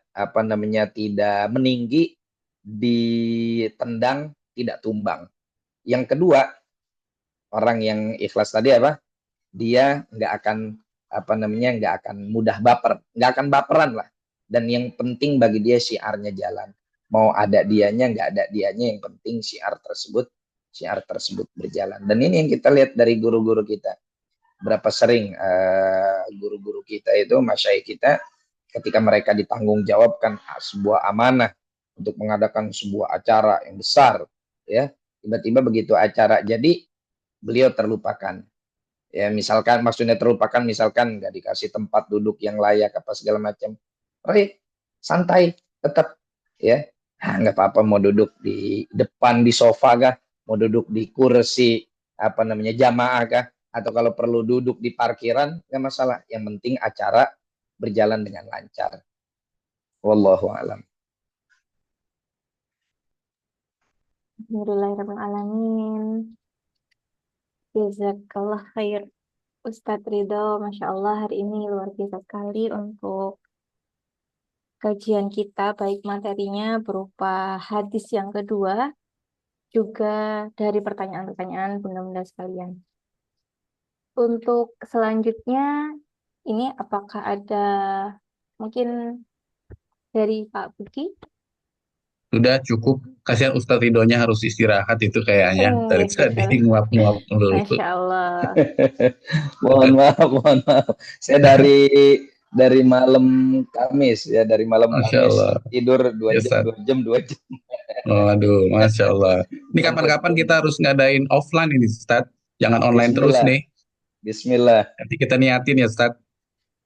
tidak meninggi, ditendang tidak tumbang. Yang kedua, orang yang ikhlas tadi dia nggak akan mudah baper, nggak akan baperan lah. Dan yang penting bagi dia syiarnya jalan. Mau ada dianya, nggak ada dianya, yang penting syiar tersebut berjalan. Dan ini yang kita lihat dari guru-guru kita. Berapa sering guru-guru kita itu, masyayikh kita, ketika mereka ditanggung jawabkan sebuah amanah untuk mengadakan sebuah acara yang besar, ya, tiba-tiba begitu acara jadi, beliau terlupakan. Ya, misalkan maksudnya terlupakan, misalkan nggak dikasih tempat duduk yang layak apa segala macam. Santai tetap, ya. Nggak apa-apa mau duduk di depan di sofa kah, mau duduk di kursi jamaah kah, atau kalau perlu duduk di parkiran, nggak masalah. Yang penting acara berjalan dengan lancar. Wallahu a'lam. Alhamdulillahirrahmanirrahim. Jazakallah khair. Ustadz Ridho, Masya Allah hari ini luar biasa sekali untuk kajian kita, baik materinya berupa hadis yang kedua, juga dari pertanyaan-pertanyaan bunda-bunda sekalian. Untuk selanjutnya, ini apakah ada mungkin dari Pak Buki? Sudah cukup. Kasihan Ustadz Ridhonya harus istirahat itu kayaknya. Dari tadi Betul. nguap-nguap dulu. Masya Allah. Mohon maaf, mohon maaf. Saya dari malam Kamis ya, dari malam Masya Kamis Allah. tidur 2 Ya, jam, Ustadz. 2 jam, 2 jam. Waduh, Masya Allah. Ini Sempat kapan-kapan kita harus ngadain offline ini, Ustadz. Jangan online terus Bismillah, nih. Bismillah, Nanti kita niatin ya, Ustadz.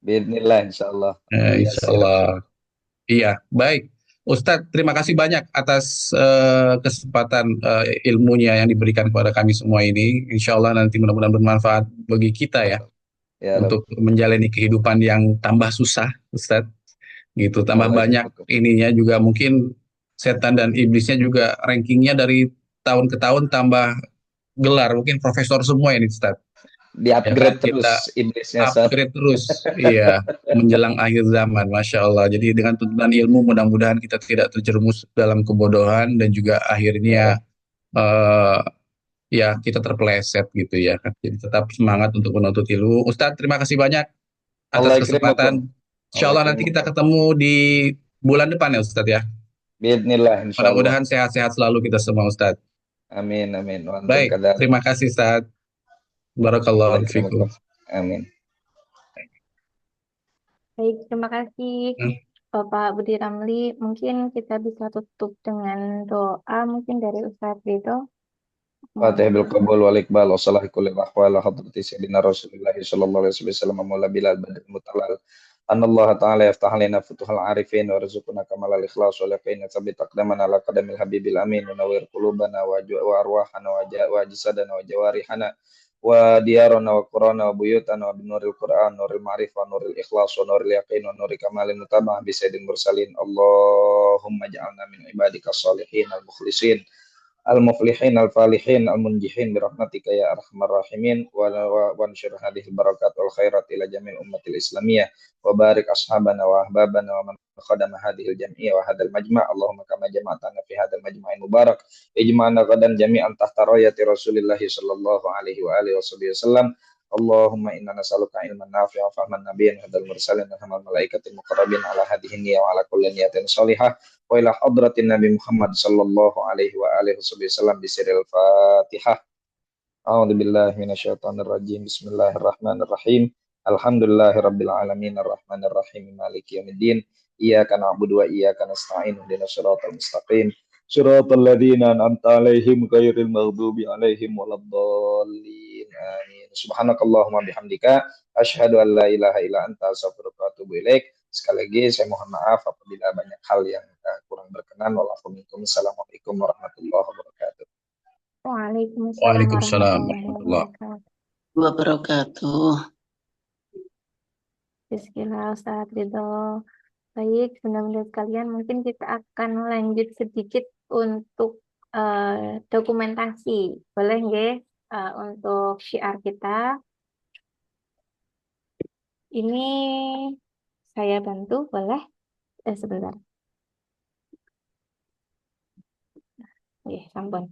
Bismillah, Insya Allah. Iya, Insya siap. Allah. Iya, baik. Ustadz, terima kasih banyak atas kesempatan ilmunya yang diberikan kepada kami semua ini. Insya Allah nanti mudah-mudahan bermanfaat bagi kita ya Ya Rob. untuk menjalani kehidupan yang tambah susah, Ustadz. Gitu, tambah Allah banyak cukup. ininya juga mungkin setan dan iblisnya juga rankingnya dari tahun ke tahun tambah gelar, mungkin profesor semua ini, Ustadz. Ya kan, Di-upgrade terus kita iblisnya, Sat. upgrade terus, iya, menjelang akhir zaman, Masya Allah. Jadi dengan tuntunan ilmu, mudah-mudahan kita tidak terjerumus dalam kebodohan dan juga Ya akhirnya Rob. eh, ya kita terpeleset gitu ya. Jadi tetap semangat untuk menuntut ilmu. Ustadz, terima kasih banyak atas Allah ikrimakum. kesempatan. Insya Allah Allah nanti kita ikrimakum. ketemu di bulan depan ya Ustadz ya. Bismillah, Insya Allah. Mudah-mudahan sehat-sehat selalu kita semua Ustadz. Amin, amin. Wa antum Baik, kadzalik. terima kasih Ustadz. Allah Barakallahu fikum. ikrimakum. Amin. Baik, terima kasih Hmm. Bapak Budi Ramli. Mungkin kita bisa tutup dengan doa mungkin dari Ustadz Ridho. Fatih bil Mohon qabul wal iqbal wa salahi kulli ahwal hadrati sayyidina Rasulullah sallallahu alaihi wasallam maula bilal badr mutalal. Allah ta'ala yaftah lana futuhal arifin wa rizquna kamal al ikhlas wa laqina sabit aqdamana ala qadamil habibil amin wa nawir qulubana wa arwahana wa jasadana wa jawarihana wa diyarana wa qurana wa buyutana wa binuril Qur'an nuril ma'rifah nuril ikhlas wa nuril yaqin wa nuril kamalin mutabah bi sayyidil mursalin. Allahumma ja'alna min ibadika salihin al mukhlisin al-muflihin al-falihin al-munjihin birahmatika ya arhamar rahimin wa ansyur hadhihi barakat wal khairat ila jamil ummatil islamiyah wa barik ashabana wa ahbabana wa man khadama hadhihi al-jam'iyah wa hadal majma' Allahumma kama jama'tana fi hadal majma'in mubarak ijma'na qadan jami'an tahta rayati Rasulillah sallallahu alaihi wa alihi wasallam. Allahumma inna nas'aluka ilman nafi'an wa fahman nabiyyin hadal mursalin wa hamal malaikatil muqarrabin ala hadhihi niyya wa ala kulli niyatin salihah wa ila hadratin Nabi Muhammad sallallahu alaihi wa alihi wasallam bisiril Fatihah. A'udzu billahi minasyaitonir rajim. Bismillahirrahmanirrahim. Alhamdulillahirabbil alamin arrahmanir rahim maliki yaumiddin. Iyyaka na'budu wa iyyaka nasta'in ihdinas siratal mustaqim. Siratal ladzina an'amta 'alaihim ghairil maghdubi 'alaihim waladdallin. Amin. Subhanakallahumma bihamdika asyhadu an la ilaha illa anta astaghfiruka wa atubu ilaik. Sekali lagi saya mohon maaf apabila banyak hal yang kurang berkenan. Wassalamualaikum warahmatullahi wabarakatuh. Waalaikumsalam Waalaikumsalam warahmatullahi warahmatullahi wabarakatuh. wabarakatuh. Bismillah Ustadz Ridho. Baik, bunda-bunda sekalian, mungkin kita akan lanjut sedikit untuk dokumentasi. Boleh nggih? Untuk syiar kita. Ini saya bantu, boleh? Sebentar. Sampun.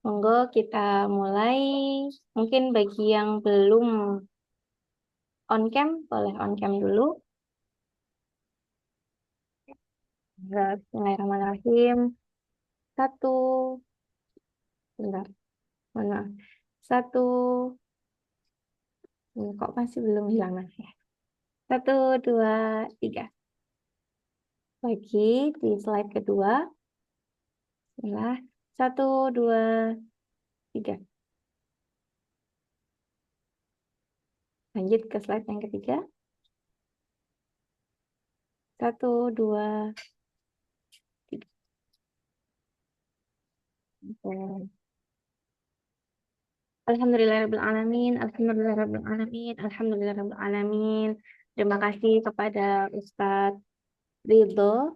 Monggo kita mulai. Mungkin bagi yang belum on cam, boleh on cam dulu. Bismillahirrahmanirrahim. Satu. Bentar. Mana? Satu. Kok masih belum hilang ya? 1, 2, 3. Lagi di slide kedua. Bismillah. 1, 2, 3. Lanjut ke slide yang ketiga. 1, 2, 3. Alhamdulillahirrahmanirrahim. Alhamdulillahirrahmanirrahim. Alhamdulillahirrahmanirrahim. Terima kasih kepada Ustadz Ridho